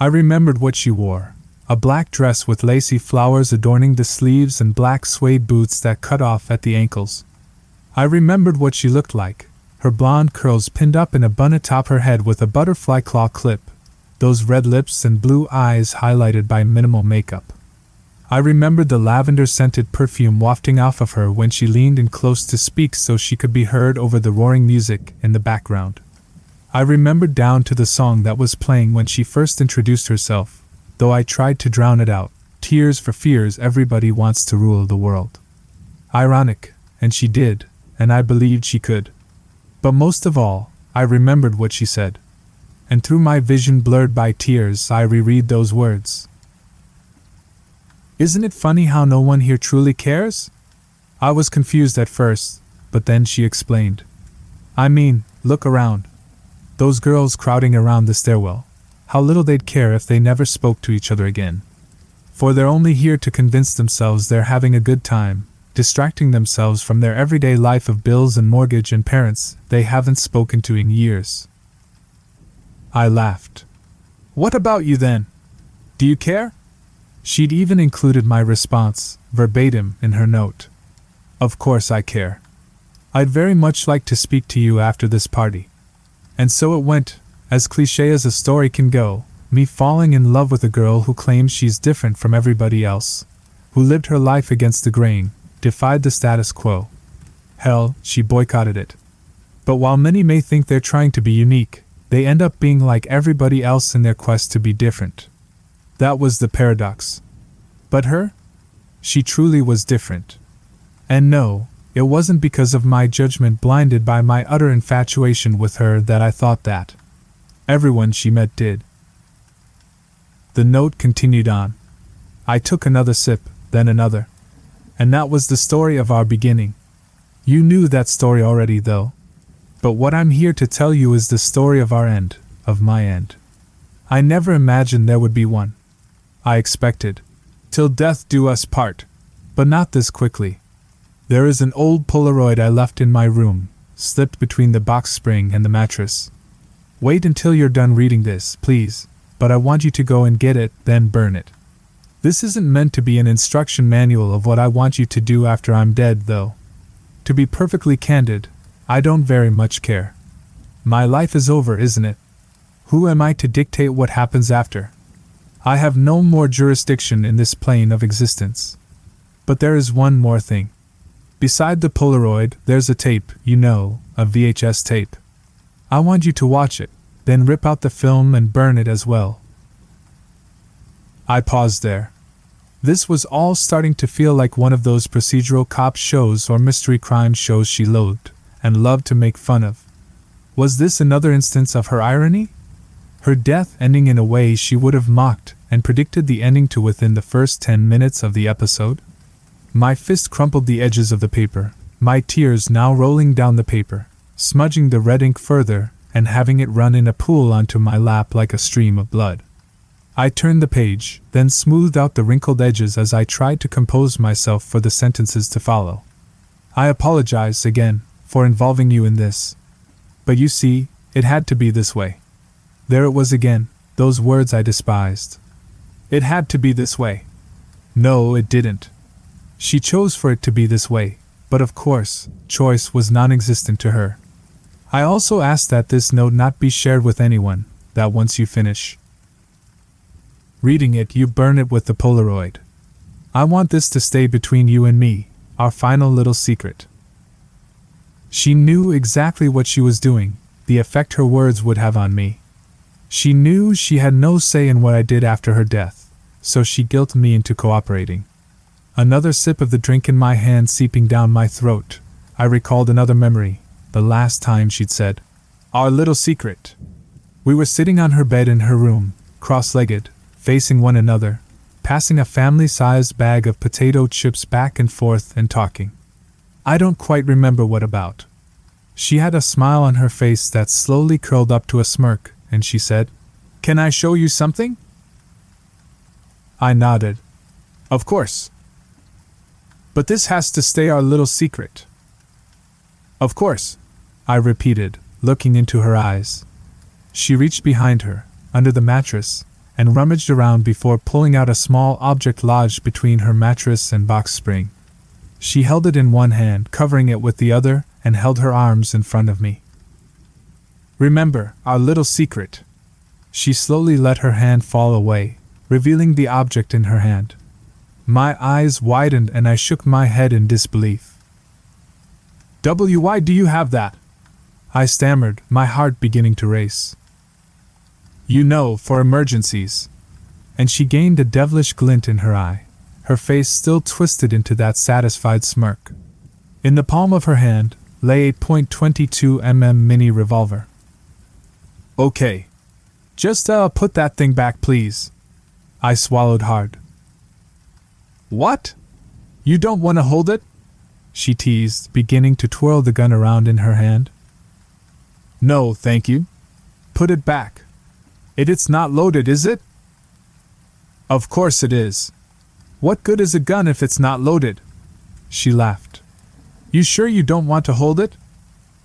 I remembered what she wore, a black dress with lacy flowers adorning the sleeves and black suede boots that cut off at the ankles. I remembered what she looked like, her blonde curls pinned up in a bun atop her head with a butterfly claw clip, those red lips and blue eyes highlighted by minimal makeup. I remembered the lavender-scented perfume wafting off of her when she leaned in close to speak so she could be heard over the roaring music in the background. I remembered down to the song that was playing when she first introduced herself, though I tried to drown it out. Tears for Fears, everybody wants to rule the world. Ironic, and she did, and I believed she could. But most of all, I remembered what she said. And through my vision blurred by tears, I reread those words. Isn't it funny how no one here truly cares? I was confused at first, but then she explained. I mean, look around. Those girls crowding around the stairwell. How little they'd care if they never spoke to each other again. For they're only here to convince themselves they're having a good time, distracting themselves from their everyday life of bills and mortgage and parents they haven't spoken to in years. I laughed. What about you then? Do you care? She'd even included my response, verbatim, in her note. Of course I care. I'd very much like to speak to you after this party. And so it went, as cliché as a story can go, me falling in love with a girl who claims she's different from everybody else, who lived her life against the grain, defied the status quo. Hell, she boycotted it. But while many may think they're trying to be unique, they end up being like everybody else in their quest to be different. That was the paradox. But her? She truly was different. And no, it wasn't because of my judgment blinded by my utter infatuation with her that I thought that. Everyone she met did. The note continued on. I took another sip, then another. And that was the story of our beginning. You knew that story already, though. But what I'm here to tell you is the story of our end, of my end. I never imagined there would be one. I expected, till death do us part, but not this quickly. There is an old Polaroid I left in my room, slipped between the box spring and the mattress. Wait until you're done reading this, please, but I want you to go and get it, then burn it. This isn't meant to be an instruction manual of what I want you to do after I'm dead, though. To be perfectly candid, I don't very much care. My life is over, isn't it? Who am I to dictate what happens after? I have no more jurisdiction in this plane of existence. But there is one more thing. Beside the Polaroid, there's a tape, you know, a VHS tape. I want you to watch it, then rip out the film and burn it as well. I paused there. This was all starting to feel like one of those procedural cop shows or mystery crime shows she loathed, and loved to make fun of. Was this another instance of her irony? Her death ending in a way she would have mocked and predicted the ending to within the first 10 minutes of the episode? My fist crumpled the edges of the paper, my tears now rolling down the paper, smudging the red ink further and having it run in a pool onto my lap like a stream of blood. I turned the page, then smoothed out the wrinkled edges as I tried to compose myself for the sentences to follow. I apologize again for involving you in this. But you see, it had to be this way. There it was again, those words I despised. It had to be this way. No, it didn't. She chose for it to be this way, but of course, choice was non-existent to her. I also asked that this note not be shared with anyone, that once you finish reading it, you burn it with the Polaroid. I want this to stay between you and me, our final little secret. She knew exactly what she was doing, the effect her words would have on me. She knew she had no say in what I did after her death, so she guilted me into cooperating. Another sip of the drink in my hand seeping down my throat, I recalled another memory, the last time she'd said, "Our little secret." We were sitting on her bed in her room, cross-legged, facing one another, passing a family-sized bag of potato chips back and forth and talking. I don't quite remember what about. She had a smile on her face that slowly curled up to a smirk, and she said, "Can I show you something?" I nodded. "Of course. But this has to stay our little secret." "Of course," I repeated, looking into her eyes. She reached behind her, under the mattress, and rummaged around before pulling out a small object lodged between her mattress and box spring. She held it in one hand, covering it with the other, and held her arms in front of me. "Remember, our little secret." She slowly let her hand fall away, revealing the object in her hand. My eyes widened and I shook my head in disbelief. "Why do you have that?" I stammered, my heart beginning to race. "You know, for emergencies." And she gained a devilish glint in her eye, her face still twisted into that satisfied smirk. In the palm of her hand lay a .22mm mini revolver. "Okay. Just put that thing back, please." I swallowed hard. "What? You don't want to hold it?" she teased, beginning to twirl the gun around in her hand. "No, thank you. Put it back. It's not loaded, is it?" "Of course it is. What good is a gun if it's not loaded?" She laughed. "You sure you don't want to hold it?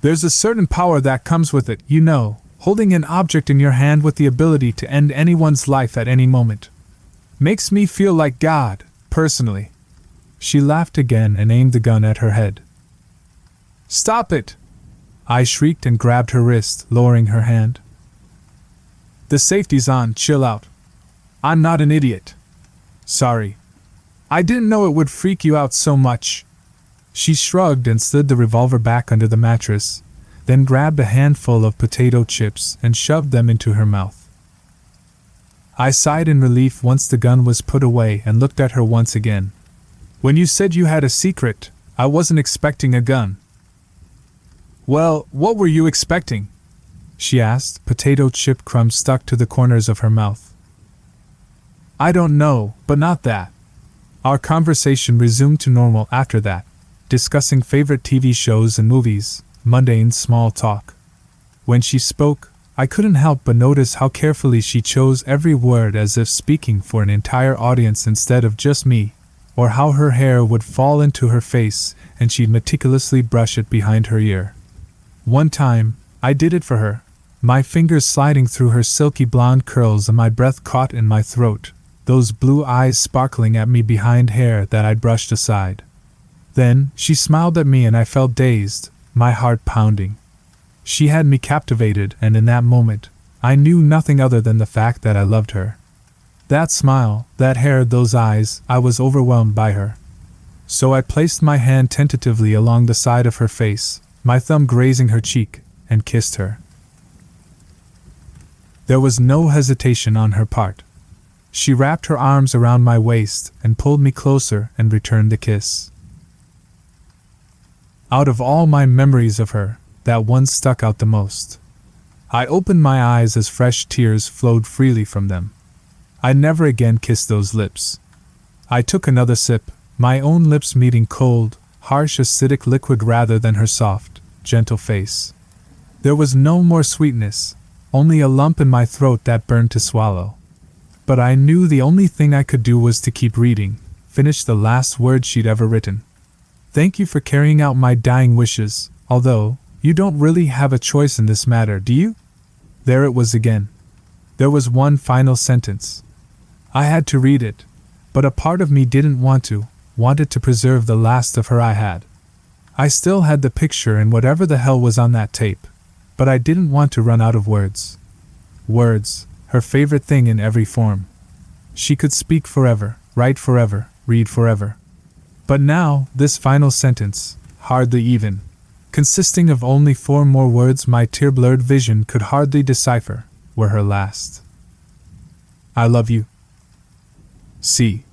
There's a certain power that comes with it, you know, holding an object in your hand with the ability to end anyone's life at any moment. Makes me feel like God, personally." She laughed again and aimed the gun at her head. "Stop it!" I shrieked and grabbed her wrist, lowering her hand. "The safety's on, chill out. I'm not an idiot. Sorry. I didn't know it would freak you out so much." She shrugged and slid the revolver back under the mattress, then grabbed a handful of potato chips and shoved them into her mouth. I sighed in relief once the gun was put away and looked at her once again. "When you said you had a secret, I wasn't expecting a gun." "Well, what were you expecting?" she asked, potato chip crumbs stuck to the corners of her mouth. "I don't know, but not that." Our conversation resumed to normal after that, discussing favorite TV shows and movies, mundane small talk. When she spoke, I couldn't help but notice how carefully she chose every word, as if speaking for an entire audience instead of just me, or how her hair would fall into her face and she'd meticulously brush it behind her ear. One time, I did it for her, my fingers sliding through her silky blonde curls and my breath caught in my throat, those blue eyes sparkling at me behind hair that I'd brushed aside. Then, she smiled at me and I felt dazed, my heart pounding. She had me captivated, and in that moment, I knew nothing other than the fact that I loved her. That smile, that hair, those eyes, I was overwhelmed by her. So I placed my hand tentatively along the side of her face, my thumb grazing her cheek, and kissed her. There was no hesitation on her part. She wrapped her arms around my waist and pulled me closer and returned the kiss. Out of all my memories of her, that one stuck out the most. I opened my eyes as fresh tears flowed freely from them. I never again kissed those lips. I took another sip, my own lips meeting cold, harsh acidic liquid rather than her soft, gentle face. There was no more sweetness, only a lump in my throat that burned to swallow. But I knew the only thing I could do was to keep reading, finish the last word she'd ever written. "Thank you for carrying out my dying wishes, although you don't really have a choice in this matter, do you?" There it was again. There was one final sentence. I had to read it, but a part of me didn't wanted to preserve the last of her I had. I still had the picture and whatever the hell was on that tape, but I didn't want to run out of words. Words, her favorite thing in every form. She could speak forever, write forever, read forever. But now, this final sentence, hardly even, consisting of only 4 more words my tear-blurred vision could hardly decipher, were her last. "I love you." C.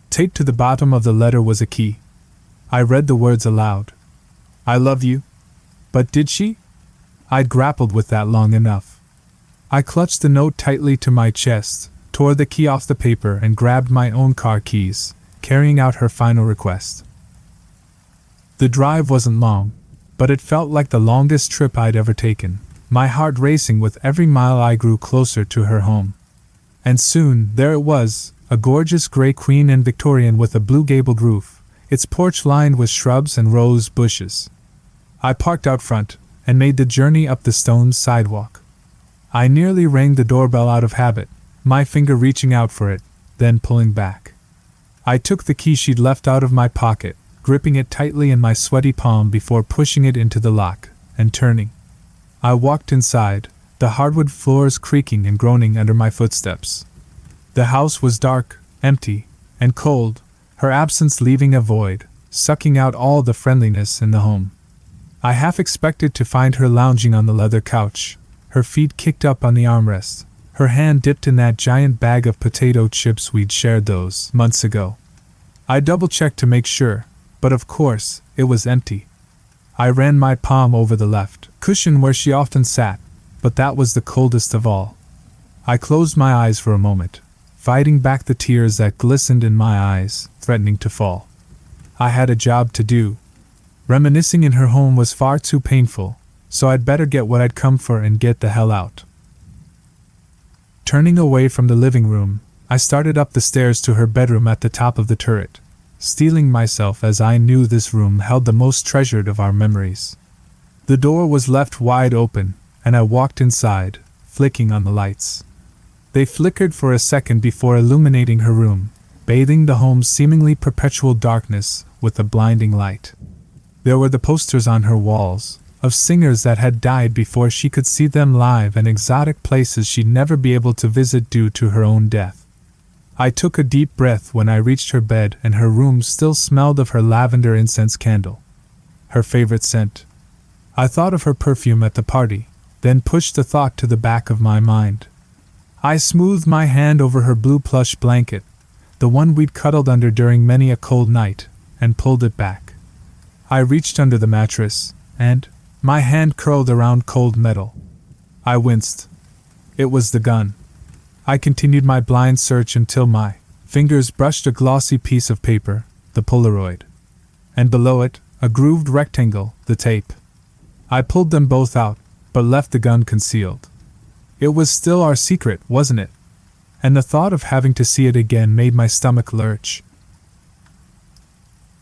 Taped to the bottom of the letter was a key. I read the words aloud. "I love you." But did she? I'd grappled with that long enough. I clutched the note tightly to my chest, tore the key off the paper and grabbed my own car keys, carrying out her final request. The drive wasn't long, but it felt like the longest trip I'd ever taken. my heart racing with every mile I grew closer to her home. And soon, there it was, a gorgeous gray Queen and Victorian with a blue gabled roof, its porch lined with shrubs and rose bushes. I parked out front, and made the journey up the stone sidewalk. I nearly rang the doorbell out of habit, my finger reaching out for it, then pulling back. I took the key she'd left out of my pocket, gripping it tightly in my sweaty palm before pushing it into the lock, and turning. I walked inside, the hardwood floors creaking and groaning under my footsteps. The house was dark, empty, and cold, her absence leaving a void, sucking out all the friendliness in the home. I half expected to find her lounging on the leather couch, her feet kicked up on the armrest, her hand dipped in that giant bag of potato chips we'd shared those months ago. I double-checked to make sure, but of course, it was empty. I ran my palm over the left cushion where she often sat, but that was the coldest of all. I closed my eyes for a moment, fighting back the tears that glistened in my eyes, threatening to fall. I had a job to do. Reminiscing in her home was far too painful, so I'd better get what I'd come for and get the hell out. Turning away from the living room, I started up the stairs to her bedroom at the top of the turret, steeling myself as I knew this room held the most treasured of our memories. The door was left wide open, and I walked inside, flicking on the lights. They flickered for a second before illuminating her room, bathing the home's seemingly perpetual darkness with a blinding light. There were the posters on her walls, of singers that had died before she could see them live and exotic places she'd never be able to visit due to her own death. I took a deep breath when I reached her bed, and her room still smelled of her lavender incense candle, her favorite scent. I thought of her perfume at the party, then pushed the thought to the back of my mind. I smoothed my hand over her blue plush blanket, the one we'd cuddled under during many a cold night, and pulled it back. I reached under the mattress, and my hand curled around cold metal. I winced. It was the gun. I continued my blind search until my fingers brushed a glossy piece of paper, the Polaroid. And below it, a grooved rectangle, the tape. I pulled them both out, but left the gun concealed. It was still our secret, wasn't it? And the thought of having to see it again made my stomach lurch.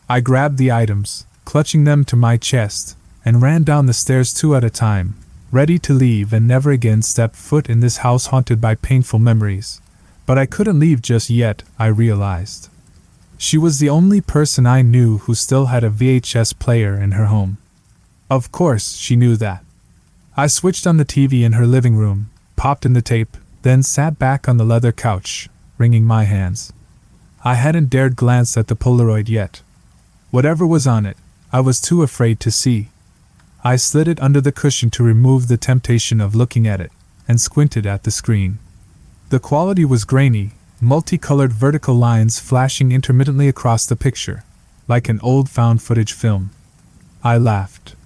I grabbed the items, clutching them to my chest, and ran down the stairs 2 at a time, ready to leave and never again step foot in this house haunted by painful memories. But I couldn't leave just yet, I realized. She was the only person I knew who still had a VHS player in her home. Of course, she knew that. I switched on the TV in her living room, popped in the tape, then sat back on the leather couch, wringing my hands. I hadn't dared glance at the Polaroid yet. Whatever was on it, I was too afraid to see. I slid it under the cushion to remove the temptation of looking at it, and squinted at the screen. The quality was grainy, multicolored vertical lines flashing intermittently across the picture, like an old found footage film. I laughed.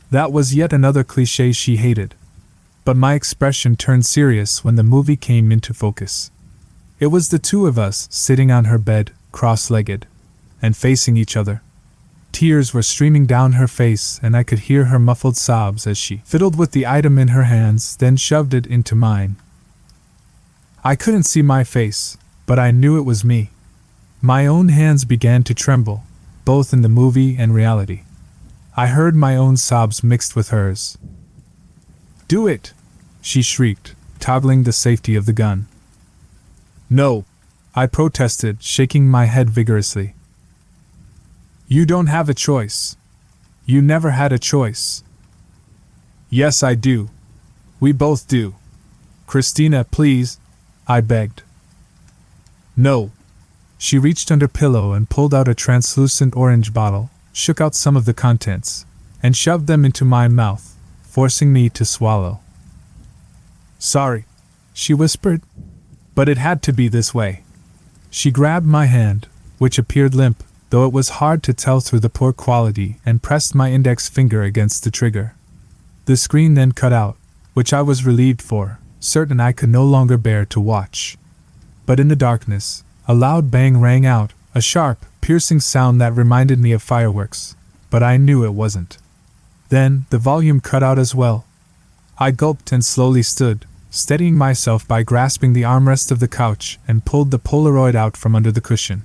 That was yet another cliché she hated. But my expression turned serious when the movie came into focus. It was the 2 of us sitting on her bed, cross-legged, and facing each other. Tears were streaming down her face, and I could hear her muffled sobs as she fiddled with the item in her hands, then shoved it into mine. I couldn't see my face, but I knew it was me. My own hands began to tremble, both in the movie and reality. I heard my own sobs mixed with hers. "Do it!" she shrieked, toggling the safety of the gun. "No," I protested, shaking my head vigorously. "You don't have a choice. You never had a choice." "Yes, I do. We both do. Christina, please," I begged. "No." She reached under pillow and pulled out a translucent orange bottle, shook out some of the contents, and shoved them into my mouth, forcing me to swallow. "Sorry," she whispered, "but it had to be this way." She grabbed my hand, which appeared limp, though it was hard to tell through the poor quality, and pressed my index finger against the trigger. The screen then cut out, which I was relieved for, certain I could no longer bear to watch. But in the darkness, a loud bang rang out, a sharp, piercing sound that reminded me of fireworks, but I knew it wasn't. Then, the volume cut out as well. I gulped and slowly stood, steadying myself by grasping the armrest of the couch and pulled the Polaroid out from under the cushion.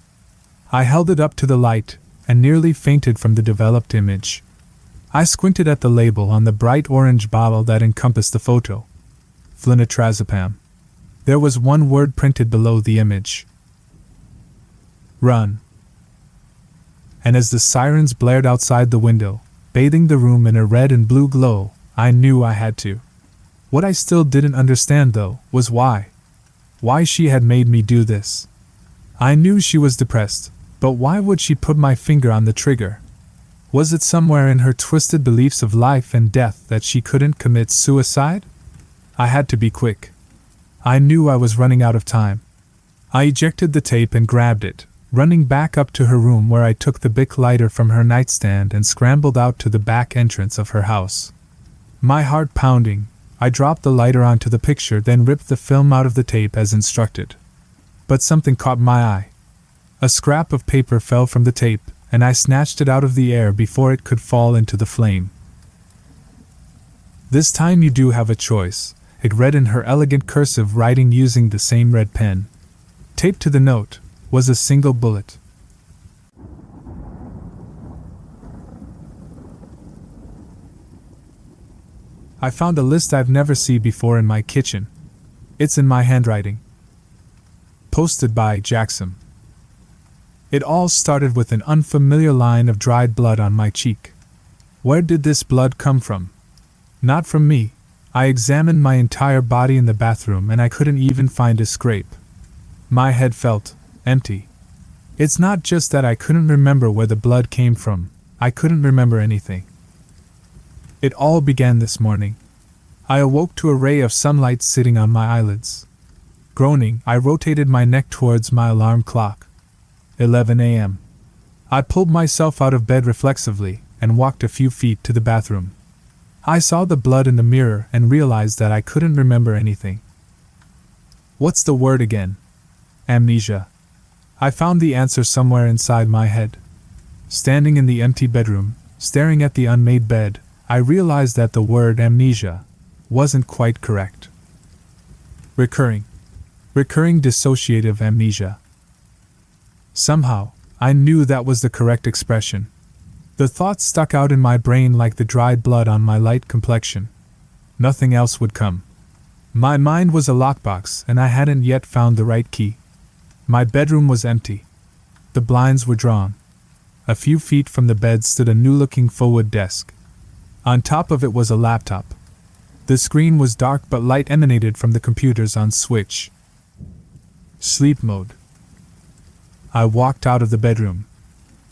I held it up to the light and nearly fainted from the developed image. I squinted at the label on the bright orange bottle that encompassed the photo. Flunitrazepam. There was one word printed below the image. Run. And as the sirens blared outside the window, bathing the room in a red and blue glow, I knew I had to. What I still didn't understand, though, was why. Why she had made me do this. I knew she was depressed, but why would she put my finger on the trigger? Was it somewhere in her twisted beliefs of life and death that she couldn't commit suicide? I had to be quick. I knew I was running out of time. I ejected the tape and grabbed it, running back up to her room where I took the Bic lighter from her nightstand and scrambled out to the back entrance of her house. My heart pounding, I dropped the lighter onto the picture, then ripped the film out of the tape as instructed. But something caught my eye. A scrap of paper fell from the tape, and I snatched it out of the air before it could fall into the flame. This time you do have a choice, it read in her elegant cursive writing using the same red pen. Taped to the note was a single bullet. I found a list I've never seen before in my kitchen. It's in my handwriting. Posted by Jackson. It all started with an unfamiliar line of dried blood on my cheek. Where did this blood come from? Not from me. I examined my entire body in the bathroom and I couldn't even find a scrape. My head felt empty. It's not just that I couldn't remember where the blood came from, I couldn't remember anything. It all began this morning. I awoke to a ray of sunlight sitting on my eyelids. Groaning, I rotated my neck towards my alarm clock. 11 a.m. I pulled myself out of bed reflexively and walked a few feet to the bathroom. I saw the blood in the mirror and realized that I couldn't remember anything. What's the word again? Amnesia. I found the answer somewhere inside my head. Standing in the empty bedroom, staring at the unmade bed, I realized that the word amnesia wasn't quite correct. Recurring dissociative amnesia. Somehow, I knew that was the correct expression. The thought stuck out in my brain like the dried blood on my light complexion. Nothing else would come. My mind was a lockbox and I hadn't yet found the right key. My bedroom was empty. The blinds were drawn. A few feet from the bed stood a new-looking forward desk. On top of it was a laptop. The screen was dark but light emanated from the computer's on switch. Sleep mode. I walked out of the bedroom.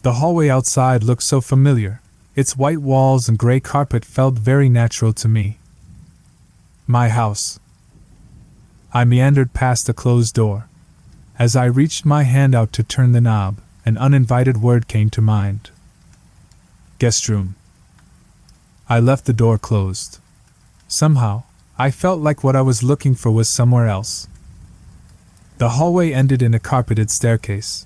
The hallway outside looked so familiar. Its white walls and gray carpet felt very natural to me. My house. I meandered past a closed door. As I reached my hand out to turn the knob, an uninvited word came to mind. Guest room. I left the door closed. Somehow, I felt like what I was looking for was somewhere else. The hallway ended in a carpeted staircase.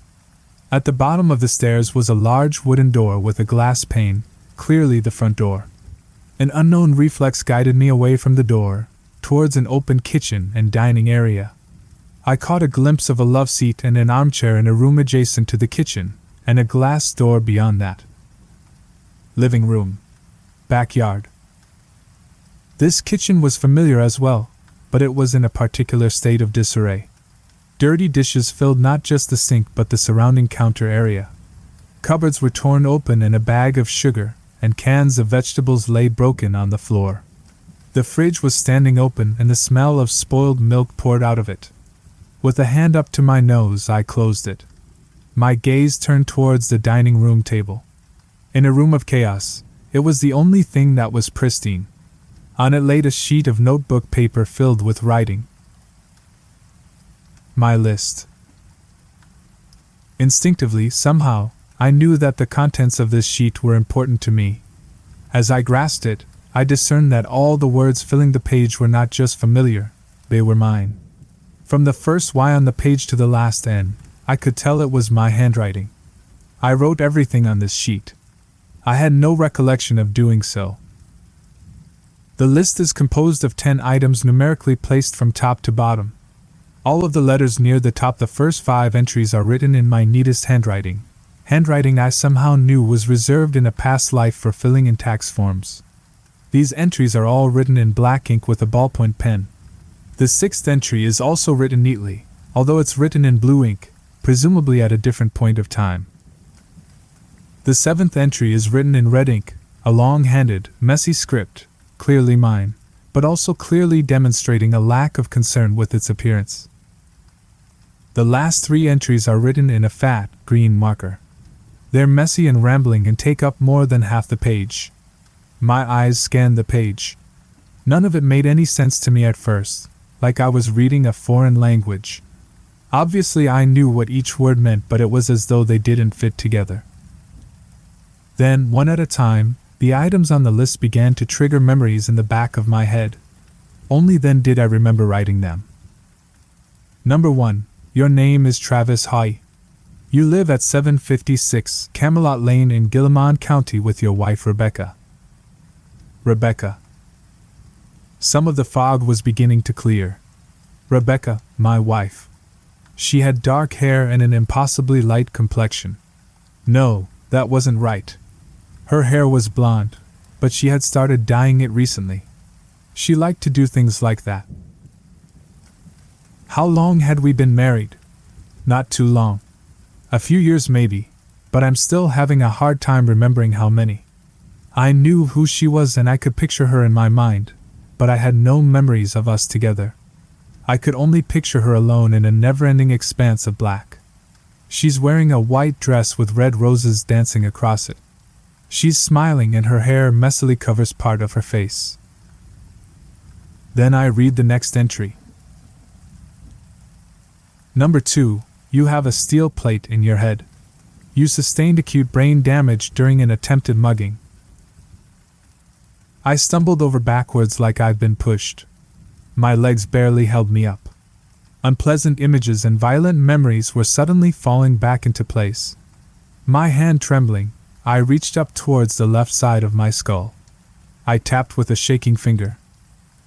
At the bottom of the stairs was a large wooden door with a glass pane, clearly the front door. An unknown reflex guided me away from the door, towards an open kitchen and dining area. I caught a glimpse of a love seat and an armchair in a room adjacent to the kitchen, and a glass door beyond that. Living room. Backyard. This kitchen was familiar as well, but it was in a particular state of disarray. Dirty dishes filled not just the sink but the surrounding counter area. Cupboards were torn open and a bag of sugar and cans of vegetables lay broken on the floor. The fridge was standing open and the smell of spoiled milk poured out of it. With a hand up to my nose, I closed it. My gaze turned towards the dining room table. In a room of chaos, it was the only thing that was pristine. On it laid a sheet of notebook paper filled with writing. My list. Instinctively, somehow, I knew that the contents of this sheet were important to me. As I grasped it, I discerned that all the words filling the page were not just familiar, they were mine. From the first Y on the page to the last N, I could tell it was my handwriting. I wrote everything on this sheet. I had no recollection of doing so. The list is composed of 10 items numerically placed from top to bottom. All of the letters near the top, the first 5 entries, are written in my neatest handwriting. Handwriting I somehow knew was reserved in a past life for filling in tax forms. These entries are all written in black ink with a ballpoint pen. The 6th entry is also written neatly, although it's written in blue ink, presumably at a different point of time. The 7th entry is written in red ink, a long-handed, messy script, clearly mine, but also clearly demonstrating a lack of concern with its appearance. The last 3 entries are written in a fat, green marker. They're messy and rambling and take up more than half the page. My eyes scanned the page. None of it made any sense to me at first, like I was reading a foreign language. Obviously I knew what each word meant, but it was as though they didn't fit together. Then, one at a time, the items on the list began to trigger memories in the back of my head. Only then did I remember writing them. Number 1. Your name is Travis Hoy. You live at 756 Camelot Lane in Gillimon County with your wife Rebecca. Rebecca. Some of the fog was beginning to clear. Rebecca, my wife. She had dark hair and an impossibly light complexion. No, that wasn't right. Her hair was blonde, but she had started dyeing it recently. She liked to do things like that. How long had we been married? Not too long. A few years maybe, but I'm still having a hard time remembering how many. I knew who she was and I could picture her in my mind, but I had no memories of us together. I could only picture her alone in a never-ending expanse of black. She's wearing a white dress with red roses dancing across it. She's smiling and her hair messily covers part of her face. Then I read the next entry. Number 2. You have a steel plate in your head. You sustained acute brain damage during an attempted mugging. I stumbled over backwards like I'd been pushed. My legs barely held me up. Unpleasant images and violent memories were suddenly falling back into place. My hand trembling, I reached up towards the left side of my skull. I tapped with a shaking finger.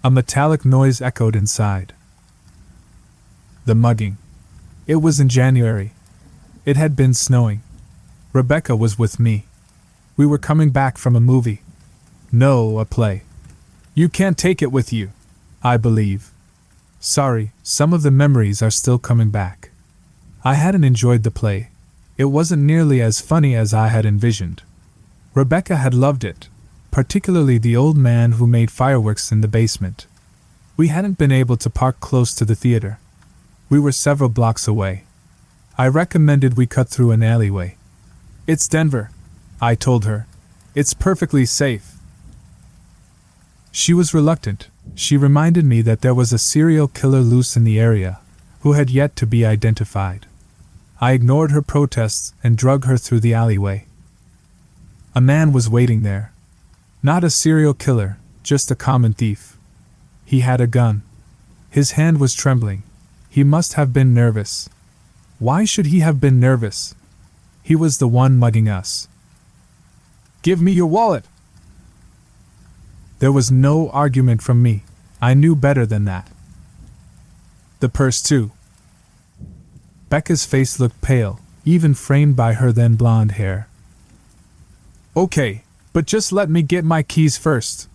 A metallic noise echoed inside. The mugging. It was in January. It had been snowing. Rebecca was with me. We were coming back from a movie. No, a play. You can't take it with you, I believe. Sorry, some of the memories are still coming back. I hadn't enjoyed the play. It wasn't nearly as funny as I had envisioned. Rebecca had loved it, particularly the old man who made fireworks in the basement. We hadn't been able to park close to the theater. We were several blocks away. I recommended we cut through an alleyway. It's Denver, I told her. It's perfectly safe. She was reluctant. She reminded me that there was a serial killer loose in the area, who had yet to be identified. I ignored her protests and drug her through the alleyway. A man was waiting there. Not a serial killer, just a common thief. He had a gun. His hand was trembling. He must have been nervous. Why should he have been nervous? He was the one mugging us. Give me your wallet! There was no argument from me. I knew better than that. The purse too. Becca's face looked pale, even framed by her then blonde hair. Okay, but just let me get my keys first.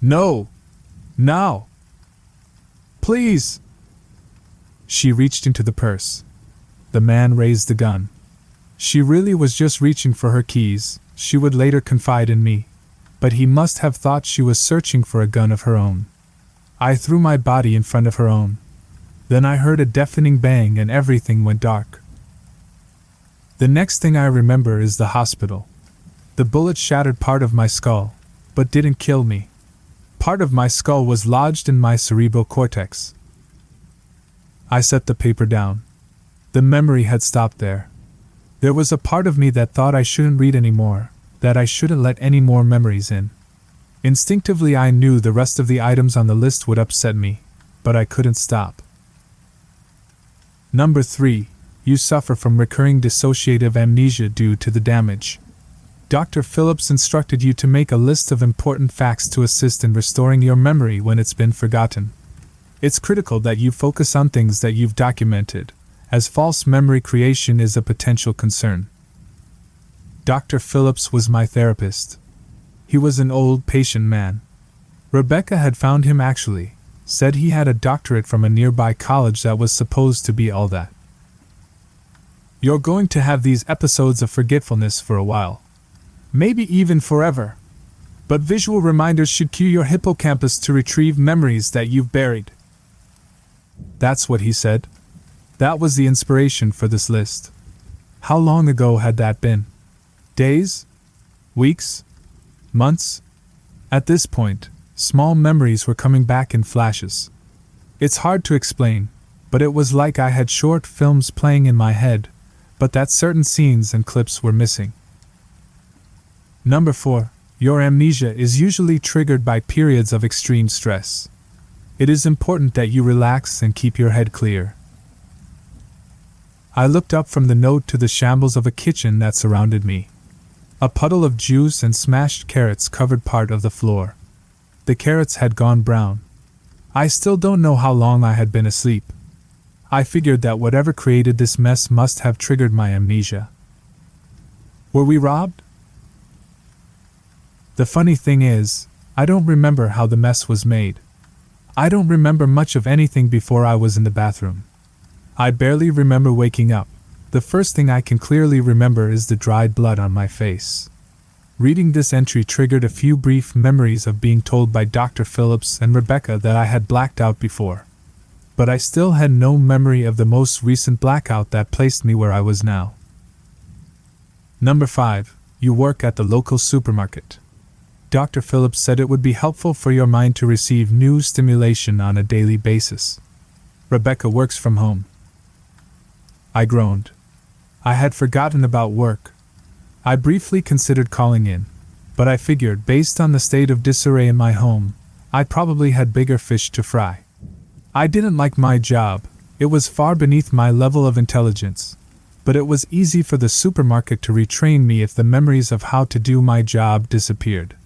No! Now! Please! She reached into the purse. The man raised the gun. She really was just reaching for her keys, she would later confide in me. But he must have thought she was searching for a gun of her own. I threw my body in front of her own. Then I heard a deafening bang and everything went dark. The next thing I remember is the hospital. The bullet shattered part of my skull, but didn't kill me. Part of my skull was lodged in my cerebral cortex. I set the paper down. The memory had stopped there. There was a part of me that thought I shouldn't read anymore, that I shouldn't let any more memories in. Instinctively I knew the rest of the items on the list would upset me, but I couldn't stop. Number 3. You suffer from recurring dissociative amnesia due to the damage. Dr. Phillips instructed you to make a list of important facts to assist in restoring your memory when it's been forgotten. It's critical that you focus on things that you've documented, as false memory creation is a potential concern. Dr. Phillips was my therapist. He was an old, patient man. Rebecca had found him actually, said he had a doctorate from a nearby college that was supposed to be all that. You're going to have these episodes of forgetfulness for a while. Maybe even forever. But visual reminders should cue your hippocampus to retrieve memories that you've buried. That's what he said. That was the inspiration for this list. How long ago had that been? Days? Weeks? Months? At this point, small memories were coming back in flashes. It's hard to explain, but it was like I had short films playing in my head, but that certain scenes and clips were missing. Number 4. Your amnesia is usually triggered by periods of extreme stress. It is important that you relax and keep your head clear. I looked up from the note to the shambles of a kitchen that surrounded me. A puddle of juice and smashed carrots covered part of the floor. The carrots had gone brown. I still don't know how long I had been asleep. I figured that whatever created this mess must have triggered my amnesia. Were we robbed? The funny thing is, I don't remember how the mess was made. I don't remember much of anything before I was in the bathroom. I barely remember waking up. The first thing I can clearly remember is the dried blood on my face. Reading this entry triggered a few brief memories of being told by Dr. Phillips and Rebecca that I had blacked out before. But I still had no memory of the most recent blackout that placed me where I was now. Number 5. You work at the local supermarket. Dr. Phillips said it would be helpful for your mind to receive new stimulation on a daily basis. Rebecca works from home. I groaned. I had forgotten about work. I briefly considered calling in, but I figured, based on the state of disarray in my home, I probably had bigger fish to fry. I didn't like my job. It was far beneath my level of intelligence, but it was easy for the supermarket to retrain me if the memories of how to do my job disappeared.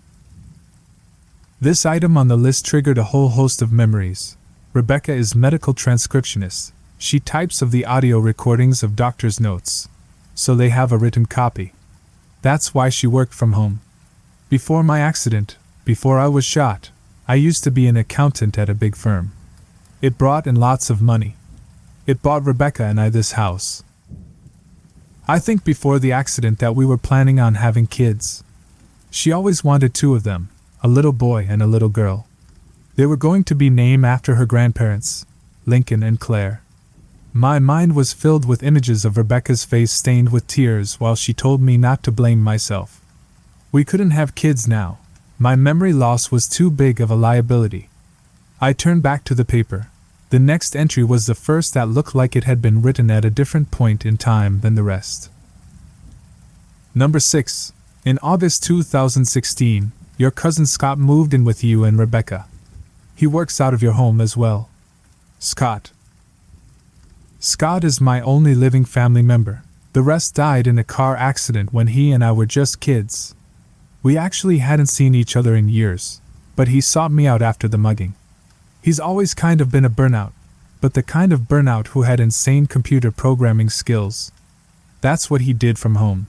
This item on the list triggered a whole host of memories. Rebecca is medical transcriptionist. She types of the audio recordings of doctors' notes, so they have a written copy. That's why she worked from home. Before my accident, before I was shot, I used to be an accountant at a big firm. It brought in lots of money. It bought Rebecca and I this house. I think before the accident that we were planning on having kids. She always wanted 2 of them, a little boy and a little girl. They were going to be named after her grandparents, Lincoln and Claire. My mind was filled with images of Rebecca's face stained with tears while she told me not to blame myself. We couldn't have kids now. My memory loss was too big of a liability. I turned back to the paper. The next entry was the first that looked like it had been written at a different point in time than the rest. Number 6. In August 2016, your cousin Scott moved in with you and Rebecca. He works out of your home as well. Scott. Scott is my only living family member. The rest died in a car accident when he and I were just kids. We actually hadn't seen each other in years, but he sought me out after the mugging. He's always kind of been a burnout, but the kind of burnout who had insane computer programming skills. That's what he did from home.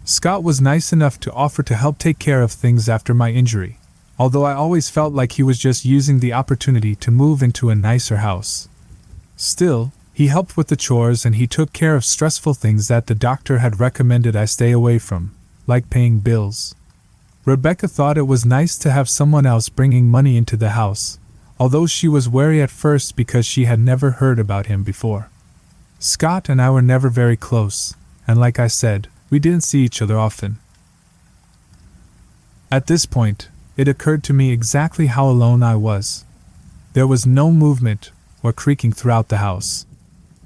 Scott was nice enough to offer to help take care of things after my injury, although I always felt like he was just using the opportunity to move into a nicer house. Still, he helped with the chores and he took care of stressful things that the doctor had recommended I stay away from, like paying bills. Rebecca thought it was nice to have someone else bringing money into the house, although she was wary at first because she had never heard about him before. Scott and I were never very close, and like I said, we didn't see each other often. At this point, it occurred to me exactly how alone I was. There was no movement or creaking throughout the house.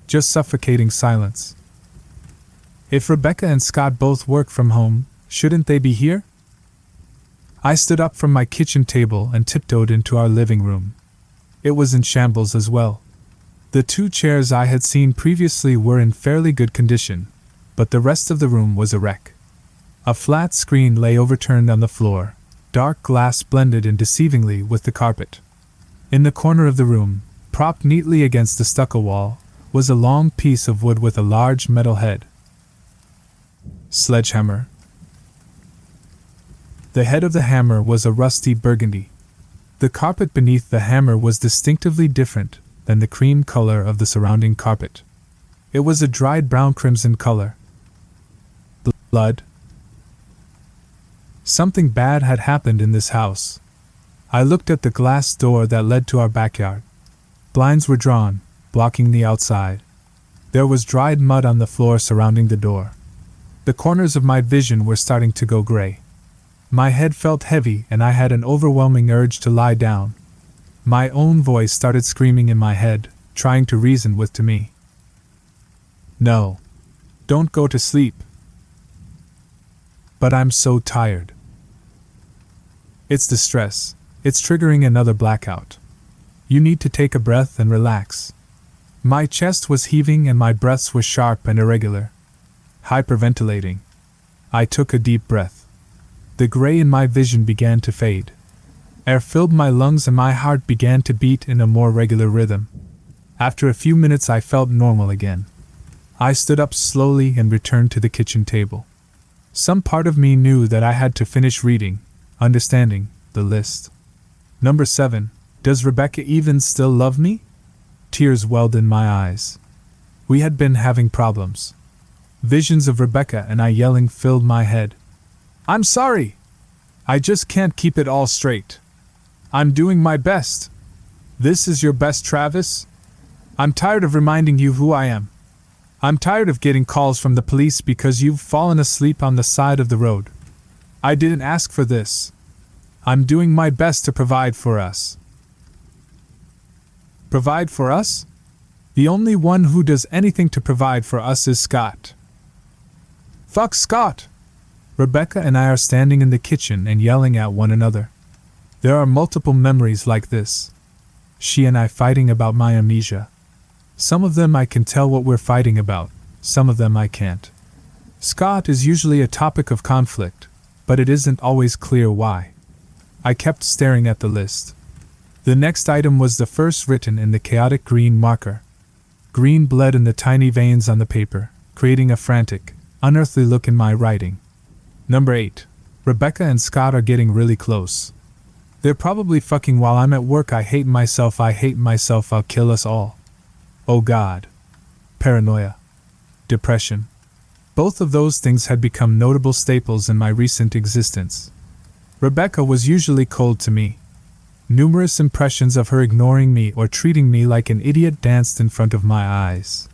Just suffocating silence. If Rebecca and Scott both work from home, shouldn't they be here? I stood up from my kitchen table and tiptoed into our living room. It was in shambles as well. The 2 chairs I had seen previously were in fairly good condition, but the rest of the room was a wreck. A flat screen lay overturned on the floor, dark glass blended in deceivingly with the carpet. In the corner of the room, propped neatly against the stucco wall, was a long piece of wood with a large metal head. Sledgehammer. The head of the hammer was a rusty burgundy. The carpet beneath the hammer was distinctively different than the cream color of the surrounding carpet. It was a dried brown crimson color. Blood. Something bad had happened in this house. I looked at the glass door that led to our backyard. Blinds were drawn, blocking the outside. There was dried mud on the floor surrounding the door. The corners of my vision were starting to go gray. My head felt heavy and I had an overwhelming urge to lie down. My own voice started screaming in my head, trying to reason with me. No. Don't go to sleep. But I'm so tired. It's the stress. It's triggering another blackout. You need to take a breath and relax. My chest was heaving and my breaths were sharp and irregular. Hyperventilating. I took a deep breath. The gray in my vision began to fade. Air filled my lungs and my heart began to beat in a more regular rhythm. After a few minutes I felt normal again. I stood up slowly and returned to the kitchen table. Some part of me knew that I had to finish reading, understanding, the list. Number 7. Does Rebecca even still love me? Tears welled in my eyes. We had been having problems. Visions of Rebecca and I yelling filled my head. I'm sorry! I just can't keep it all straight. I'm doing my best. This is your best, Travis? I'm tired of reminding you who I am. I'm tired of getting calls from the police because you've fallen asleep on the side of the road. I didn't ask for this. I'm doing my best to provide for us. Provide for us? The only one who does anything to provide for us is Scott. Fuck Scott! Rebecca and I are standing in the kitchen and yelling at one another. There are multiple memories like this. She and I fighting about my amnesia. Some of them I can tell what we're fighting about, some of them I can't. Scott is usually a topic of conflict, but it isn't always clear why. I kept staring at the list. The next item was the first written in the chaotic green marker. Green bled in the tiny veins on the paper, creating a frantic, unearthly look in my writing. Number 8. Rebecca and Scott are getting really close. They're probably fucking while I'm at work. I hate myself, I'll kill us all. Oh God. Paranoia. Depression. Both of those things had become notable staples in my recent existence. Rebecca was usually cold to me. Numerous impressions of her ignoring me or treating me like an idiot danced in front of my eyes.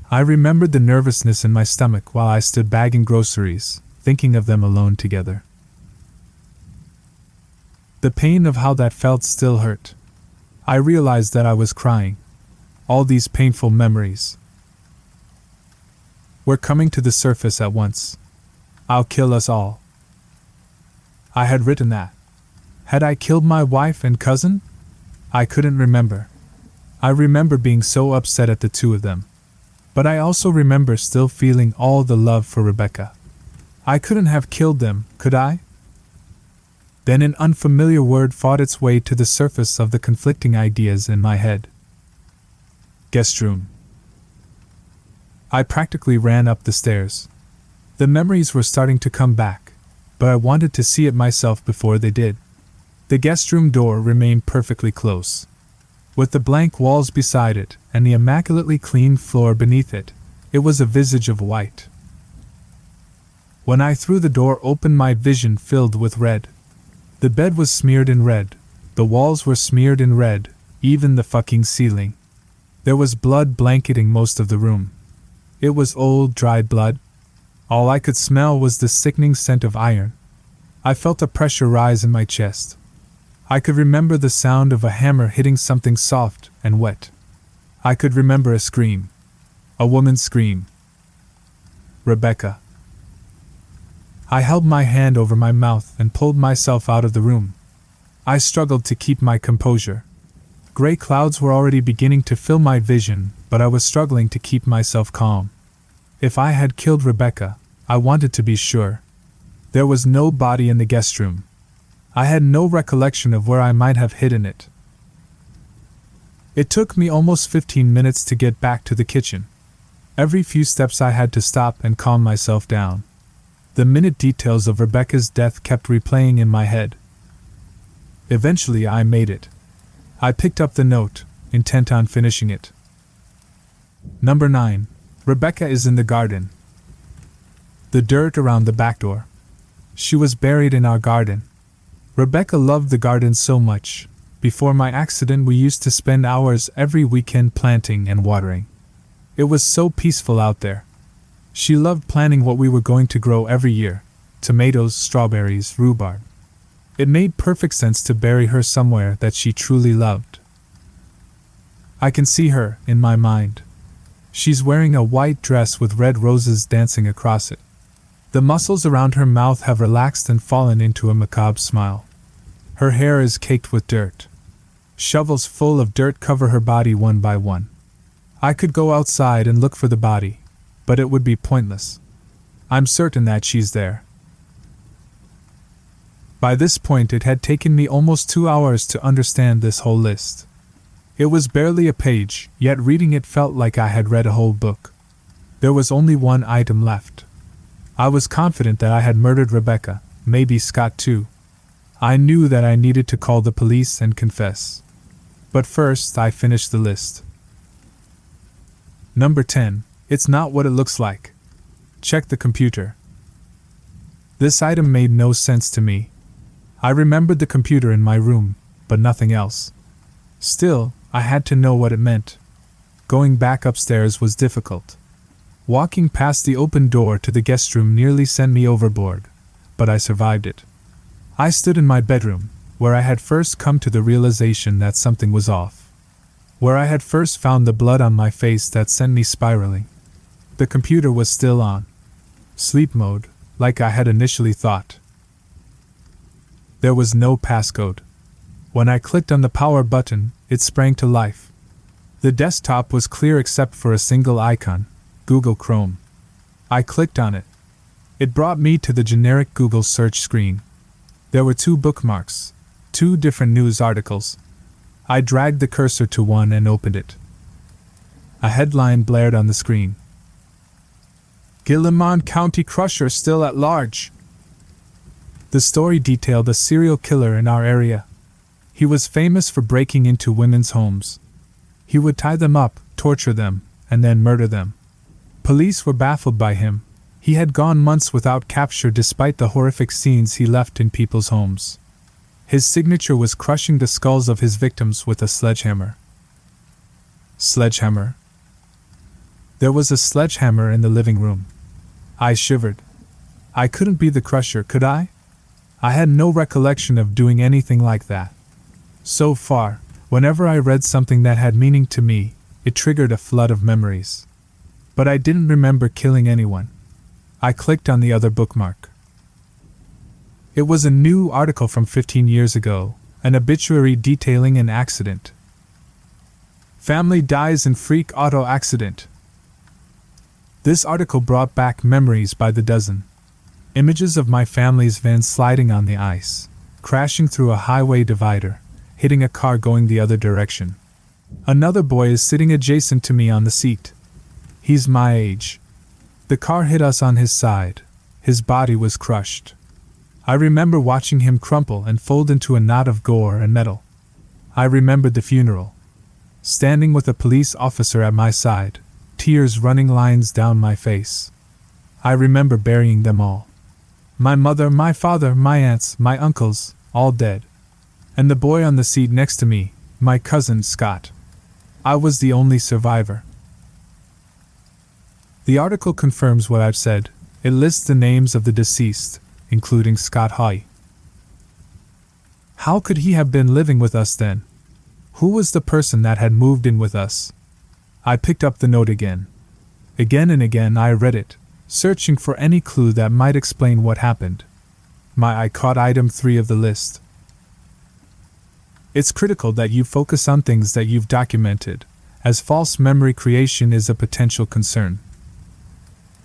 I remembered the nervousness in my stomach while I stood bagging groceries, thinking of them alone together. The pain of how that felt still hurt. I realized that I was crying. All these painful memories were coming to the surface at once. I'll kill us all. I had written that. Had I killed my wife and cousin? I couldn't remember. I remember being so upset at the two of them. But I also remember still feeling all the love for Rebecca. I couldn't have killed them, could I? Then an unfamiliar word fought its way to the surface of the conflicting ideas in my head. Guest room. I practically ran up the stairs. The memories were starting to come back, but I wanted to see it myself before they did. The guest room door remained perfectly close. With the blank walls beside it and the immaculately clean floor beneath it, it was a visage of white. When I threw the door open, my vision filled with red. The bed was smeared in red, the walls were smeared in red, even the fucking ceiling. There was blood blanketing most of the room. It was old, dried blood. All I could smell was the sickening scent of iron. I felt a pressure rise in my chest. I could remember the sound of a hammer hitting something soft and wet. I could remember a scream. A woman's scream. Rebecca. I held my hand over my mouth and pulled myself out of the room. I struggled to keep my composure. Gray clouds were already beginning to fill my vision, but I was struggling to keep myself calm. If I had killed Rebecca, I wanted to be sure. There was no body in the guest room. I had no recollection of where I might have hidden it. It took me almost 15 minutes to get back to the kitchen. Every few steps I had to stop and calm myself down. The minute details of Rebecca's death kept replaying in my head. Eventually I made it. I picked up the note, intent on finishing it. Number 9. Rebecca is in the garden. The dirt around the back door. She was buried in our garden. Rebecca loved the garden so much. Before my accident, we used to spend hours every weekend planting and watering. It was so peaceful out there. She loved planning what we were going to grow every year: tomatoes, strawberries, rhubarb. It made perfect sense to bury her somewhere that she truly loved. I can see her, in my mind. She's wearing a white dress with red roses dancing across it. The muscles around her mouth have relaxed and fallen into a macabre smile. Her hair is caked with dirt. Shovels full of dirt cover her body one by one. I could go outside and look for the body, but it would be pointless. I'm certain that she's there. By this point, it had taken me almost 2 hours to understand this whole list. It was barely a page, yet reading it felt like I had read a whole book. There was only one item left. I was confident that I had murdered Rebecca, maybe Scott too. I knew that I needed to call the police and confess. But first, I finished the list. Number 10. It's not what it looks like. Check the computer. This item made no sense to me. I remembered the computer in my room, but nothing else. Still, I had to know what it meant. Going back upstairs was difficult. Walking past the open door to the guest room nearly sent me overboard, but I survived it. I stood in my bedroom, where I had first come to the realization that something was off. Where I had first found the blood on my face that sent me spiraling. The computer was still on. Sleep mode, like I had initially thought. There was no passcode. When I clicked on the power button, it sprang to life. The desktop was clear except for a single icon, Google Chrome. I clicked on it. It brought me to the generic Google search screen. There were 2 bookmarks, 2 different news articles. I dragged the cursor to one and opened it. A headline blared on the screen. Gilliman County Crusher still at large. The story detailed a serial killer in our area. He was famous for breaking into women's homes. He would tie them up, torture them, and then murder them. Police were baffled by him. He had gone months without capture despite the horrific scenes he left in people's homes. His signature was crushing the skulls of his victims with a sledgehammer. Sledgehammer. There was a sledgehammer in the living room. I shivered. I couldn't be the crusher, could I? I had no recollection of doing anything like that. So far, whenever I read something that had meaning to me, it triggered a flood of memories. But I didn't remember killing anyone. I clicked on the other bookmark. It was a new article from 15 years ago, an obituary detailing an accident. Family dies in freak auto accident. This article brought back memories by the dozen. Images of my family's van sliding on the ice, crashing through a highway divider, hitting a car going the other direction. Another boy is sitting adjacent to me on the seat. He's my age. The car hit us on his side. His body was crushed. I remember watching him crumple and fold into a knot of gore and metal. I remembered the funeral. Standing with a police officer at my side, tears running lines down my face. I remember burying them all. My mother, my father, my aunts, my uncles, all dead. And the boy on the seat next to me, my cousin Scott. I was the only survivor. The article confirms what I've said. It lists the names of the deceased, including Scott Hoy. How could he have been living with us then? Who was the person that had moved in with us? I picked up the note again. Again and again I read it, searching for any clue that might explain what happened. My eye caught item 3 of the list. It's critical that you focus on things that you've documented, as false memory creation is a potential concern.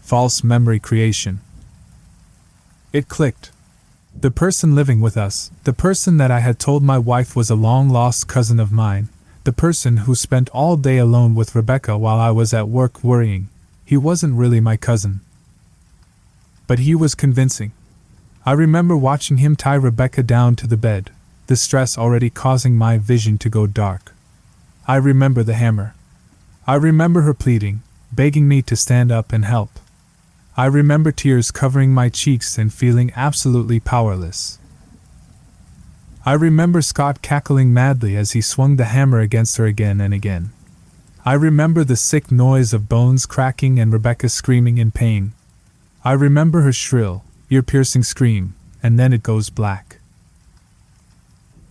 False memory creation. It clicked. The person living with us, the person that I had told my wife was a long-lost cousin of mine, the person who spent all day alone with Rebecca while I was at work worrying, he wasn't really my cousin. But he was convincing. I remember watching him tie Rebecca down to the bed, the stress already causing my vision to go dark. I remember the hammer. I remember her pleading, begging me to stand up and help. I remember tears covering my cheeks and feeling absolutely powerless. I remember Scott cackling madly as he swung the hammer against her again and again. I remember the sick noise of bones cracking and Rebecca screaming in pain. I remember her shrill, ear-piercing scream, and then it goes black.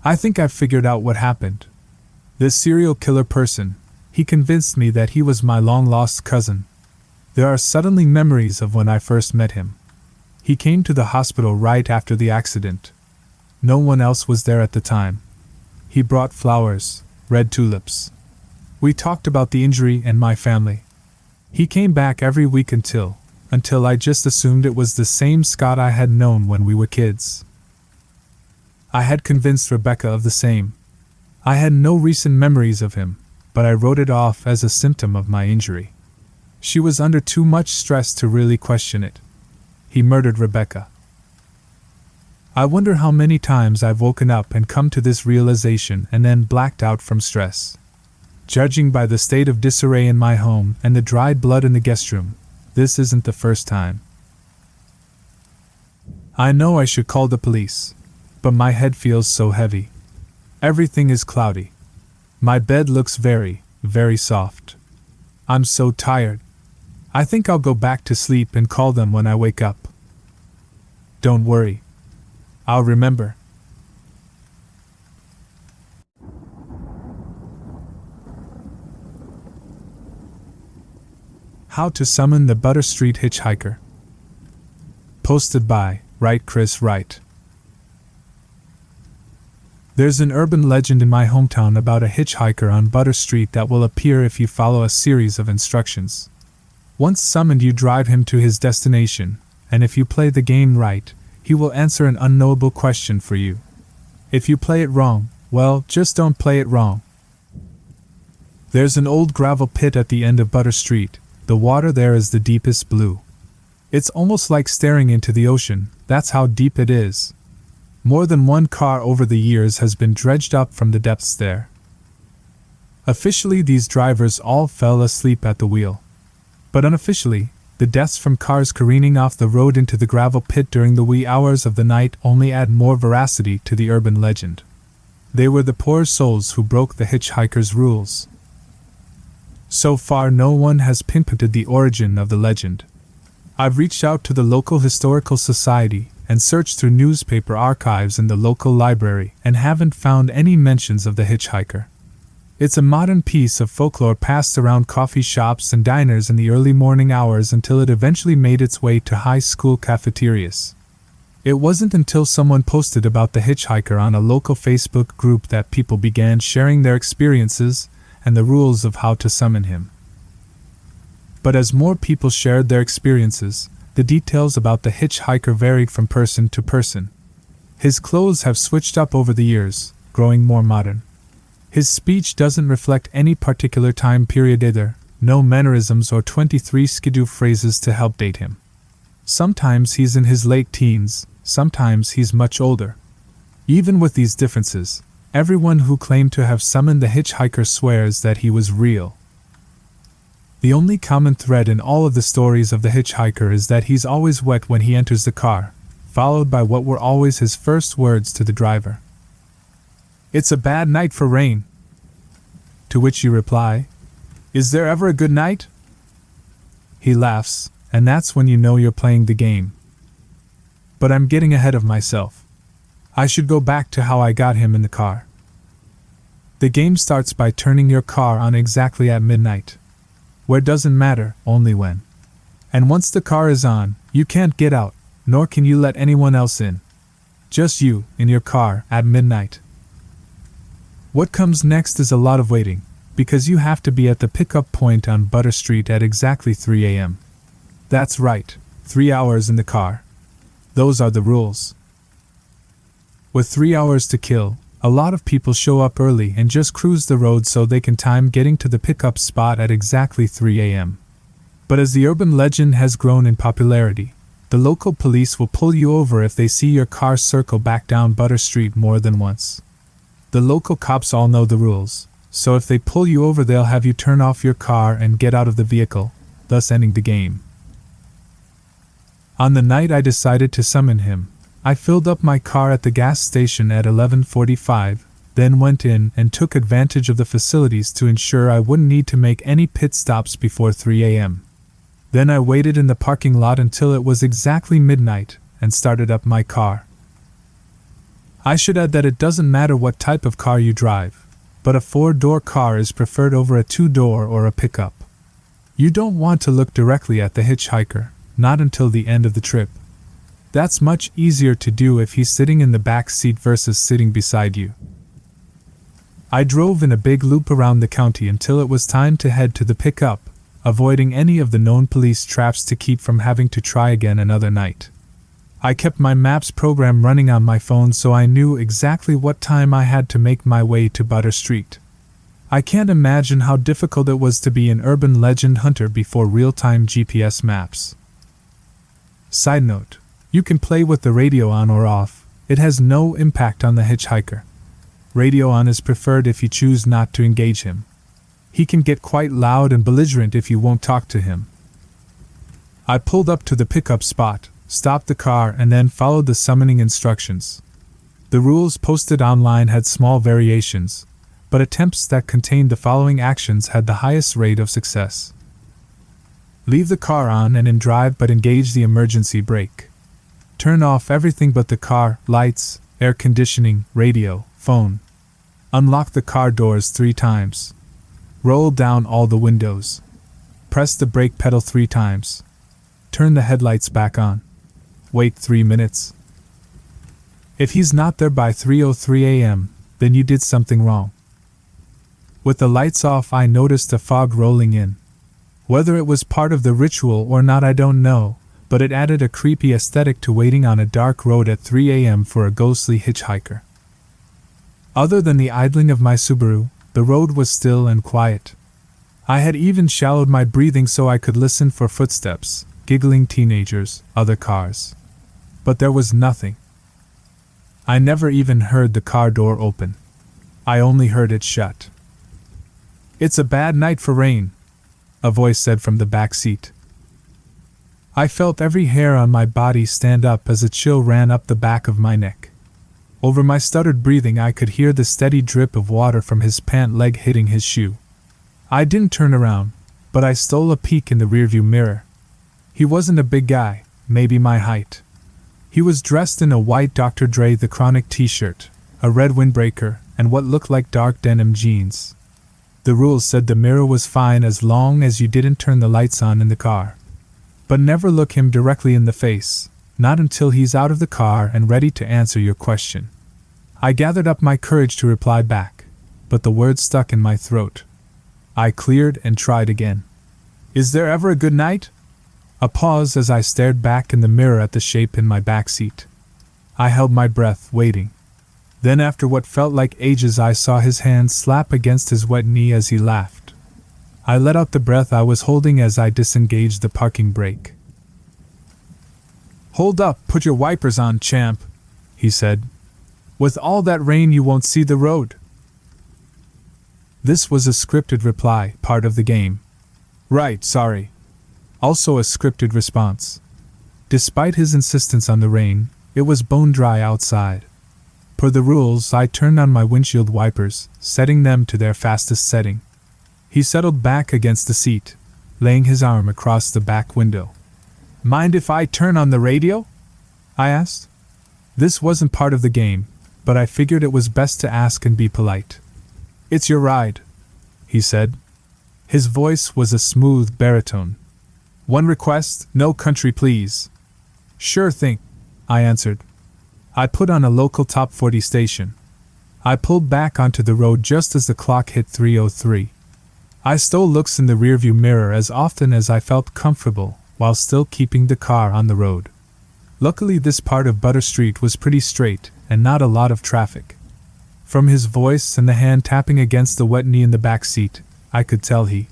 I think I've figured out what happened. This serial killer person, he convinced me that he was my long-lost cousin. There are suddenly memories of when I first met him. He came to the hospital right after the accident. No one else was there at the time. He brought flowers, red tulips. We talked about the injury and my family. He came back every week until I just assumed it was the same Scott I had known when we were kids. I had convinced Rebecca of the same. I had no recent memories of him, but I wrote it off as a symptom of my injury. She was under too much stress to really question it. He murdered Rebecca. I wonder how many times I've woken up and come to this realization and then blacked out from stress. Judging by the state of disarray in my home and the dried blood in the guest room, this isn't the first time. I know I should call the police, but my head feels so heavy. Everything is cloudy. My bed looks very, very soft. I'm so tired. I think I'll go back to sleep and call them when I wake up. Don't worry. I'll remember. How to Summon the Butter Street Hitchhiker. Posted by Chris Wright. There's an urban legend in my hometown about a hitchhiker on Butter Street that will appear if you follow a series of instructions. Once summoned, you drive him to his destination, and if you play the game right, he will answer an unknowable question for you. If you play it wrong, well, just don't play it wrong. There's an old gravel pit at the end of Butter Street. The water there is the deepest blue. It's almost like staring into the ocean, that's how deep it is. More than one car over the years has been dredged up from the depths there. Officially, these drivers all fell asleep at the wheel. But unofficially, the deaths from cars careening off the road into the gravel pit during the wee hours of the night only add more veracity to the urban legend. They were the poor souls who broke the hitchhiker's rules. So far, no one has pinpointed the origin of the legend. I've reached out to the local historical society and searched through newspaper archives in the local library and haven't found any mentions of the hitchhiker. It's a modern piece of folklore passed around coffee shops and diners in the early morning hours until it eventually made its way to high school cafeterias. It wasn't until someone posted about the hitchhiker on a local Facebook group that people began sharing their experiences and the rules of how to summon him. But as more people shared their experiences, the details about the hitchhiker varied from person to person. His clothes have switched up over the years, growing more modern. His speech doesn't reflect any particular time period either, no mannerisms or 23 skidoo phrases to help date him. Sometimes he's in his late teens, sometimes he's much older. Even with these differences, everyone who claimed to have summoned the hitchhiker swears that he was real. The only common thread in all of the stories of the hitchhiker is that he's always wet when he enters the car, followed by what were always his first words to the driver. "It's a bad night for rain." To which you reply, "Is there ever a good night?" He laughs, and that's when you know you're playing the game. But I'm getting ahead of myself. I should go back to how I got him in the car. The game starts by turning your car on exactly at midnight. Where doesn't matter, only when. And once the car is on, you can't get out, nor can you let anyone else in. Just you, in your car, at midnight. What comes next is a lot of waiting, because you have to be at the pickup point on Butter Street at exactly 3 a.m. That's right, 3 hours in the car. Those are the rules. With 3 hours to kill, a lot of people show up early and just cruise the road so they can time getting to the pickup spot at exactly 3 a.m. But as the urban legend has grown in popularity, the local police will pull you over if they see your car circle back down Butter Street more than once. The local cops all know the rules, so if they pull you over they'll have you turn off your car and get out of the vehicle, thus ending the game. On the night I decided to summon him, I filled up my car at the gas station at 11:45, then went in and took advantage of the facilities to ensure I wouldn't need to make any pit stops before 3 a.m. Then I waited in the parking lot until it was exactly midnight and started up my car. I should add that it doesn't matter what type of car you drive, but a 4-door car is preferred over a 2-door or a pickup. You don't want to look directly at the hitchhiker, not until the end of the trip. That's much easier to do if he's sitting in the back seat versus sitting beside you. I drove in a big loop around the county until it was time to head to the pickup, avoiding any of the known police traps to keep from having to try again another night. I kept my maps program running on my phone so I knew exactly what time I had to make my way to Butter Street. I can't imagine how difficult it was to be an urban legend hunter before real-time GPS maps. Side note, you can play with the radio on or off, it has no impact on the hitchhiker. Radio on is preferred if you choose not to engage him. He can get quite loud and belligerent if you won't talk to him. I pulled up to the pickup spot, stopped the car and then followed the summoning instructions. The rules posted online had small variations, but attempts that contained the following actions had the highest rate of success. Leave the car on and in drive but engage the emergency brake. Turn off everything but the car, lights, air conditioning, radio, phone. Unlock the car doors 3 times. Roll down all the windows. Press the brake pedal 3 times. Turn the headlights back on. Wait 3 minutes. If he's not there by 3:03 a.m., then you did something wrong. With the lights off, I noticed a fog rolling in. Whether it was part of the ritual or not I don't know, but it added a creepy aesthetic to waiting on a dark road at 3 a.m. for a ghostly hitchhiker. Other than the idling of my Subaru, the road was still and quiet. I had even shallowed my breathing so I could listen for footsteps, giggling teenagers, other cars. But there was nothing. I never even heard the car door open. I only heard it shut. "It's a bad night for rain," a voice said from the back seat. I felt every hair on my body stand up as a chill ran up the back of my neck. Over my stuttered breathing I could hear the steady drip of water from his pant leg hitting his shoe. I didn't turn around, but I stole a peek in the rearview mirror. He wasn't a big guy, maybe my height. He was dressed in a white Dr. Dre The Chronic t-shirt, a red windbreaker, and what looked like dark denim jeans. The rules said the mirror was fine as long as you didn't turn the lights on in the car. But never look him directly in the face, not until he's out of the car and ready to answer your question. I gathered up my courage to reply back, but the words stuck in my throat. I cleared and tried again. "Is there ever a good night?" A pause as I stared back in the mirror at the shape in my back seat. I held my breath, waiting. Then after what felt like ages I saw his hand slap against his wet knee as he laughed. I let out the breath I was holding as I disengaged the parking brake. "Hold up, put your wipers on, champ," he said. "With all that rain you won't see the road." This was a scripted reply, part of the game. "Right, sorry." Also a scripted response. Despite his insistence on the rain, it was bone dry outside. Per the rules, I turned on my windshield wipers, setting them to their fastest setting. He settled back against the seat, laying his arm across the back window. "Mind if I turn on the radio?" I asked. This wasn't part of the game, but I figured it was best to ask and be polite. "It's your ride," he said. His voice was a smooth baritone. "One request, no country please." "Sure thing," I answered. I put on a local top 40 station. I pulled back onto the road just as the clock hit 3:03. I stole looks in the rearview mirror as often as I felt comfortable, while still keeping the car on the road. Luckily, this part of Butter Street was pretty straight, and not a lot of traffic. From his voice and the hand tapping against the wet knee in the back seat, I could tell he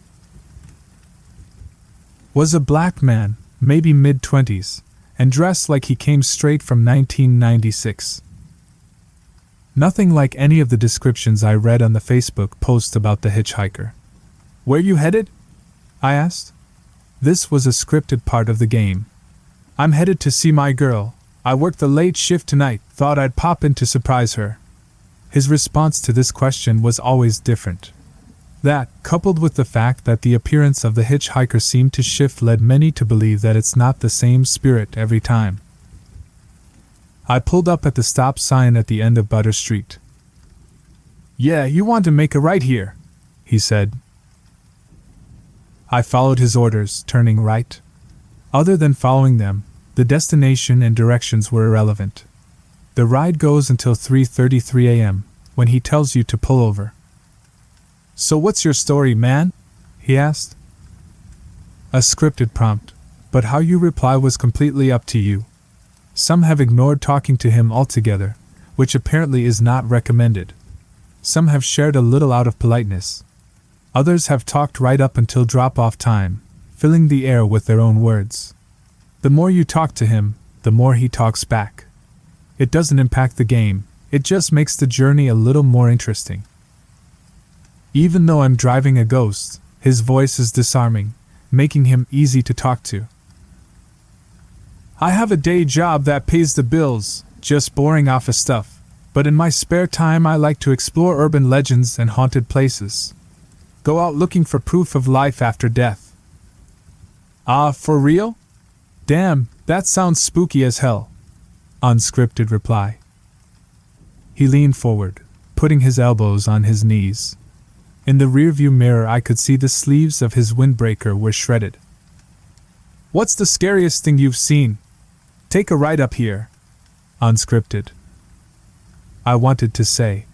was a black man, maybe mid-20s, and dressed like he came straight from 1996. Nothing like any of the descriptions I read on the Facebook post about the hitchhiker. "Where you headed?" I asked. This was a scripted part of the game. "I'm headed to see my girl. I work the late shift tonight, thought I'd pop in to surprise her." His response to this question was always different. That, coupled with the fact that the appearance of the hitchhiker seemed to shift, led many to believe that it's not the same spirit every time. I pulled up at the stop sign at the end of Butter Street. "Yeah, you want to make a right here," he said. I followed his orders, turning right. Other than following them, the destination and directions were irrelevant. The ride goes until 3:33 a.m., when he tells you to pull over. "So what's your story, man?" he asked. A scripted prompt, but how you reply was completely up to you. Some have ignored talking to him altogether, which apparently is not recommended. Some have shared a little out of politeness. Others have talked right up until drop-off time, filling the air with their own words. The more you talk to him, the more he talks back. It doesn't impact the game, it just makes the journey a little more interesting. Even though I'm driving a ghost, his voice is disarming, making him easy to talk to. "I have a day job that pays the bills, just boring office stuff, but in my spare time I like to explore urban legends and haunted places. Go out looking for proof of life after death." "Ah, for real? Damn, that sounds spooky as hell." Unscripted reply. He leaned forward, putting his elbows on his knees. In the rearview mirror I could see the sleeves of his windbreaker were shredded. "What's the scariest thing you've seen? Take a ride up here." Unscripted. I wanted to say,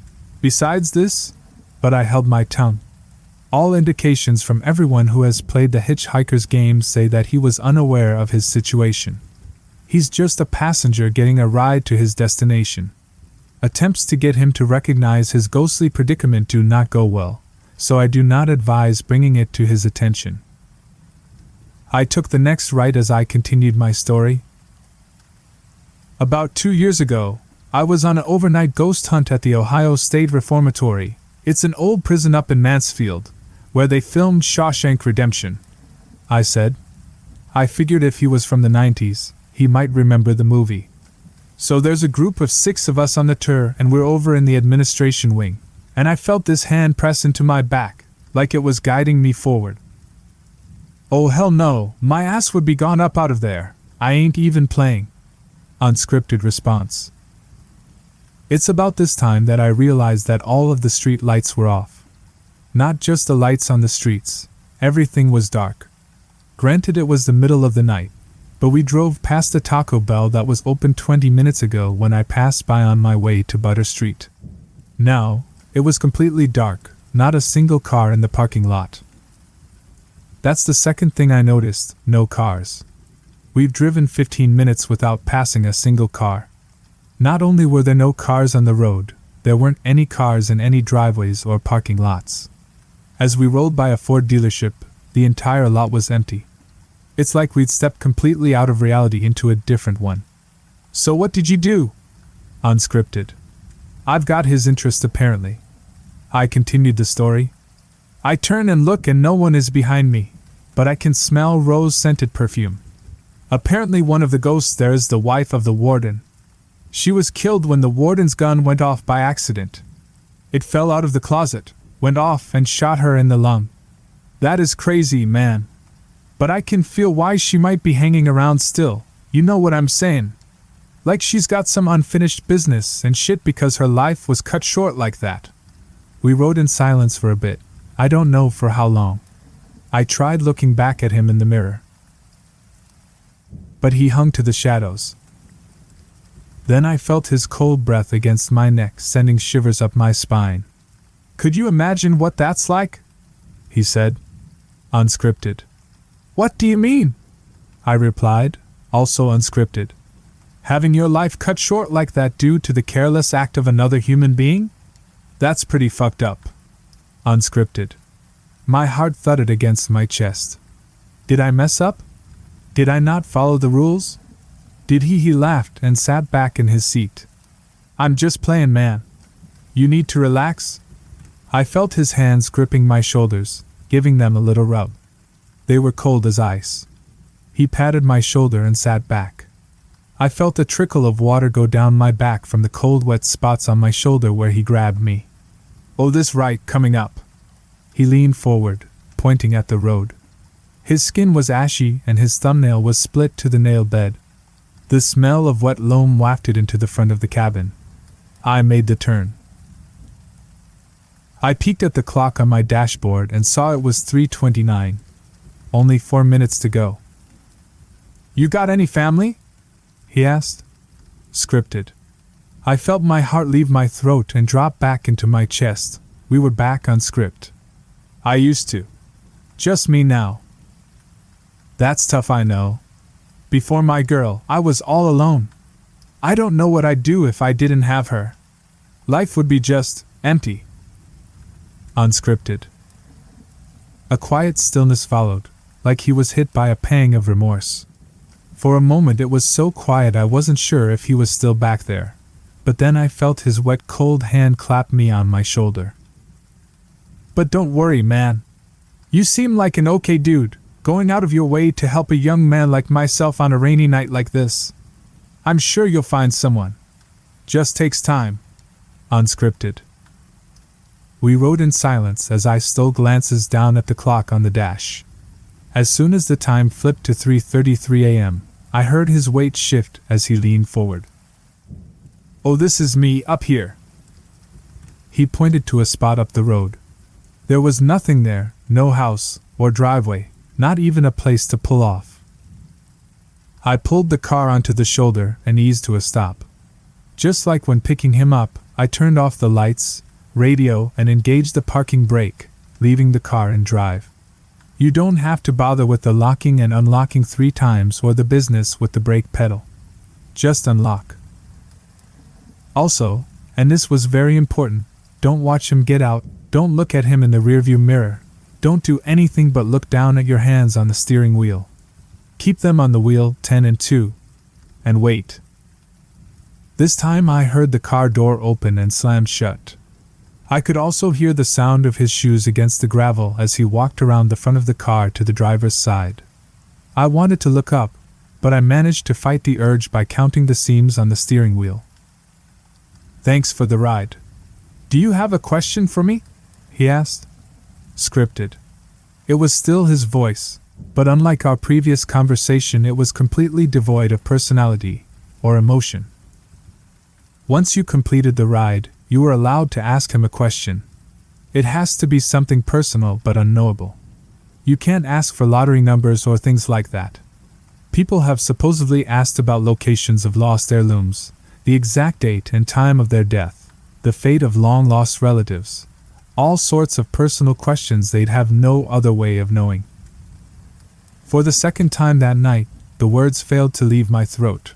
"Besides this," but I held my tongue. All indications from everyone who has played the hitchhiker's game say that he was unaware of his situation. He's just a passenger getting a ride to his destination. Attempts to get him to recognize his ghostly predicament do not go well, so I do not advise bringing it to his attention. I took the next right as I continued my story. "About 2 years ago, I was on an overnight ghost hunt at the Ohio State Reformatory. It's an old prison up in Mansfield, where they filmed Shawshank Redemption," I said. I figured if he was from the 90s, he might remember the movie. "So there's a group of 6 of us on the tour, and we're over in the administration wing, and I felt this hand press into my back, like it was guiding me forward. Oh hell no, my ass would be gone up out of there, I ain't even playing." Unscripted response. It's about this time that I realized that all of the street lights were off. Not just the lights on the streets, everything was dark. Granted, it was the middle of the night, but we drove past a Taco Bell that was open 20 minutes ago when I passed by on my way to Butter Street. Now, it was completely dark, not a single car in the parking lot. That's the second thing I noticed, no cars. We've driven 15 minutes without passing a single car. Not only were there no cars on the road, there weren't any cars in any driveways or parking lots. As we rolled by a Ford dealership, the entire lot was empty. It's like we'd stepped completely out of reality into a different one. "So what did you do?" Unscripted. I've got his interest apparently. I continued the story. "I turn and look and no one is behind me, but I can smell rose-scented perfume. Apparently one of the ghosts there is the wife of the warden. She was killed when the warden's gun went off by accident. It fell out of the closet, went off and shot her in the lung. That is crazy, man. But I can feel why she might be hanging around still, you know what I'm saying? Like she's got some unfinished business and shit because her life was cut short like that." We rode in silence for a bit, I don't know for how long. I tried looking back at him in the mirror, but he hung to the shadows. Then I felt his cold breath against my neck, sending shivers up my spine. "Could you imagine what that's like?" he said. Unscripted. "What do you mean?" I replied, also unscripted. Having your life cut short like that due to the careless act of another human being? That's pretty fucked up. Unscripted. My heart thudded against my chest. Did I mess up? Did I not follow the rules? Did he? He laughed and sat back in his seat. I'm just playing, man. You need to relax. I felt his hands gripping my shoulders, giving them a little rub. They were cold as ice. He patted my shoulder and sat back. I felt a trickle of water go down my back from the cold wet spots on my shoulder where he grabbed me. Oh, this right coming up. He leaned forward, pointing at the road. His skin was ashy and his thumbnail was split to the nail bed. The smell of wet loam wafted into the front of the cabin. I made the turn. I peeked at the clock on my dashboard and saw it was 3:29. Only 4 minutes to go. You got any family? He asked. Scripted. I felt my heart leave my throat and drop back into my chest. We were back on script. I used to. Just me now. That's tough, I know. Before my girl, I was all alone. I don't know what I'd do if I didn't have her. Life would be just empty. Unscripted. A quiet stillness followed, like he was hit by a pang of remorse. For a moment it was so quiet I wasn't sure if he was still back there, but then I felt his wet cold hand clap me on my shoulder. But don't worry, man. You seem like an okay dude, going out of your way to help a young man like myself on a rainy night like this. I'm sure you'll find someone. Just takes time. Unscripted. We rode in silence as I stole glances down at the clock on the dash. As soon as the time flipped to 3:33 a.m., I heard his weight shift as he leaned forward. Oh, this is me up here. He pointed to a spot up the road. There was nothing there, no house or driveway, not even a place to pull off. I pulled the car onto the shoulder and eased to a stop. Just like when picking him up, I turned off the lights, radio, and engaged the parking brake, leaving the car in drive. You don't have to bother with the locking and unlocking 3 times or the business with the brake pedal. Just unlock. Also, and this was very important, don't watch him get out, don't look at him in the rearview mirror, don't do anything but look down at your hands on the steering wheel. Keep them on the wheel 10 and 2. And wait. This time I heard the car door open and slammed shut. I could also hear the sound of his shoes against the gravel as he walked around the front of the car to the driver's side. I wanted to look up, but I managed to fight the urge by counting the seams on the steering wheel. Thanks for the ride. Do you have a question for me? He asked. Scripted. It was still his voice, but unlike our previous conversation, it was completely devoid of personality or emotion. Once you completed the ride, you were allowed to ask him a question. It has to be something personal but unknowable. You can't ask for lottery numbers or things like that. People have supposedly asked about locations of lost heirlooms, the exact date and time of their death, the fate of long-lost relatives, all sorts of personal questions they'd have no other way of knowing. For the second time that night, the words failed to leave my throat.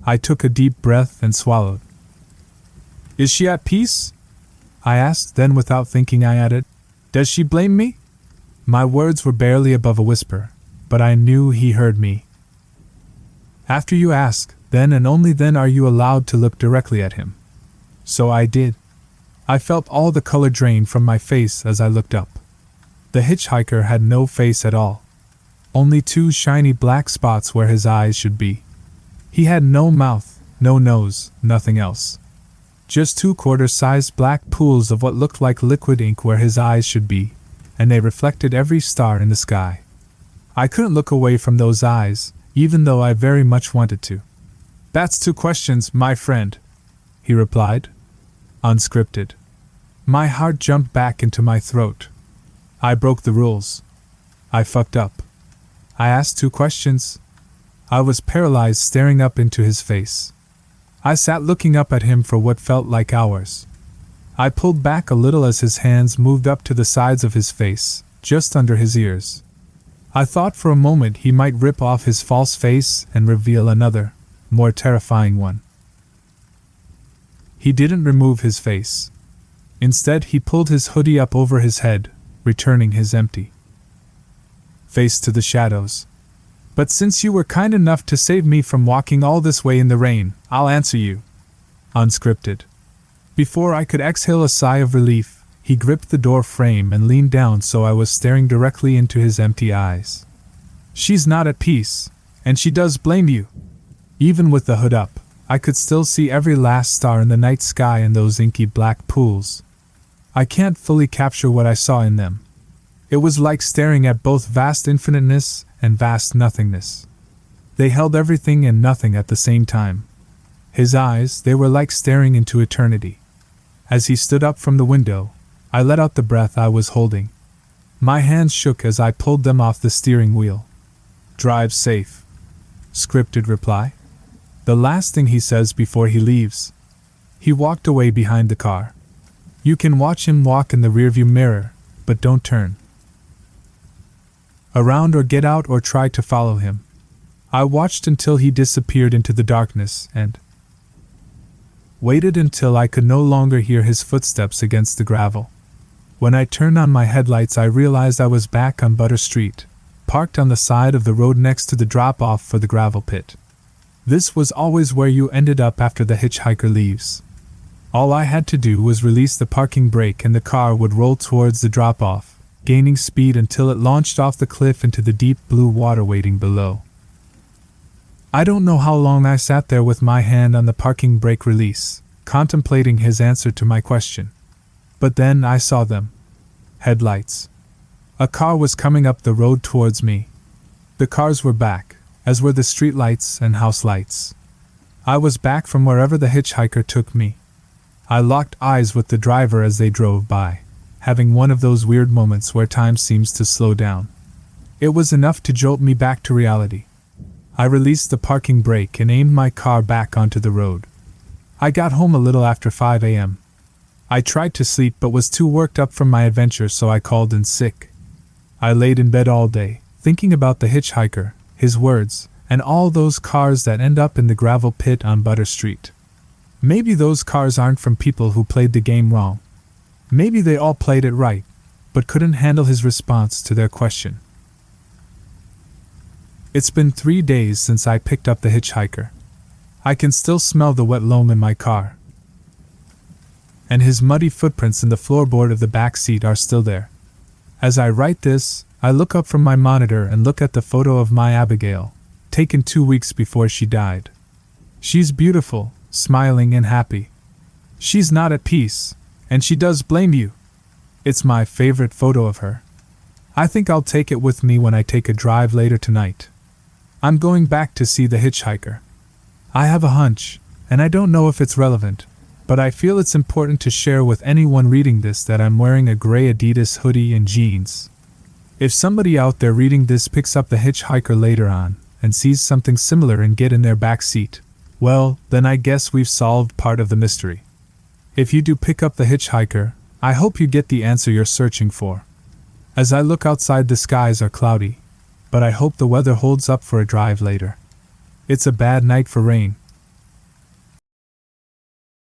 I took a deep breath and swallowed. Is she at peace? I asked, then without thinking I added, does she blame me? My words were barely above a whisper, but I knew he heard me. After you ask, then and only then are you allowed to look directly at him. So I did. I felt all the color drain from my face as I looked up. The hitchhiker had no face at all. Only 2 shiny black spots where his eyes should be. He had no mouth, no nose, nothing else. Just 2 quarter-sized black pools of what looked like liquid ink where his eyes should be, and they reflected every star in the sky. I couldn't look away from those eyes, even though I very much wanted to. That's 2 questions, my friend, he replied. Unscripted. My heart jumped back into my throat. I broke the rules. I fucked up. I asked 2 questions. I was paralyzed, staring up into his face. I sat looking up at him for what felt like hours. I pulled back a little as his hands moved up to the sides of his face, just under his ears. I thought for a moment he might rip off his false face and reveal another, more terrifying one. He didn't remove his face. Instead, he pulled his hoodie up over his head, returning his empty face to the shadows. But since you were kind enough to save me from walking all this way in the rain, I'll answer you. Unscripted. Before I could exhale a sigh of relief, he gripped the door frame and leaned down so I was staring directly into his empty eyes. She's not at peace, and she does blame you. Even with the hood up, I could still see every last star in the night sky and those inky black pools. I can't fully capture what I saw in them. It was like staring at both vast infiniteness and vast nothingness. They held everything and nothing at the same time. His eyes, they were like staring into eternity. As he stood up from the window, I let out the breath I was holding. My hands shook as I pulled them off the steering wheel. Drive safe. Scripted reply. The last thing he says before he leaves. He walked away behind the car. You can watch him walk in the rearview mirror, but don't turn around or get out or try to follow him. I watched until he disappeared into the darkness and waited until I could no longer hear his footsteps against the gravel. When I turned on my headlights, I realized I was back on Butter Street, parked on the side of the road next to the drop-off for the gravel pit. This was always where you ended up after the hitchhiker leaves. All I had to do was release the parking brake and the car would roll towards the drop-off, gaining speed until it launched off the cliff into the deep blue water waiting below. I don't know how long I sat there with my hand on the parking brake release, contemplating his answer to my question. But then I saw them. Headlights. A car was coming up the road towards me. The cars were back, as were the street lights and house lights. I was back from wherever the hitchhiker took me. I locked eyes with the driver as they drove by, having one of those weird moments where time seems to slow down. It was enough to jolt me back to reality. I released the parking brake and aimed my car back onto the road. I got home a little after 5 a.m. I tried to sleep but was too worked up from my adventure, so I called in sick. I laid in bed all day, thinking about the hitchhiker, his words, and all those cars that end up in the gravel pit on Butter Street. Maybe those cars aren't from people who played the game wrong. Maybe they all played it right, but couldn't handle his response to their question. It's been 3 days since I picked up the hitchhiker. I can still smell the wet loam in my car. And his muddy footprints in the floorboard of the back seat are still there. As I write this, I look up from my monitor and look at the photo of my Abigail, taken 2 weeks before she died. She's beautiful, smiling and happy. She's not at peace, and she does blame you. It's my favorite photo of her. I think I'll take it with me when I take a drive later tonight. I'm going back to see the hitchhiker. I have a hunch, and I don't know if it's relevant, but I feel it's important to share with anyone reading this that I'm wearing a gray Adidas hoodie and jeans. If somebody out there reading this picks up the hitchhiker later on and sees something similar and get in their back seat, well, then I guess we've solved part of the mystery. If you do pick up the hitchhiker, I hope you get the answer you're searching for. As I look outside, the skies are cloudy, but I hope the weather holds up for a drive later. It's a bad night for rain,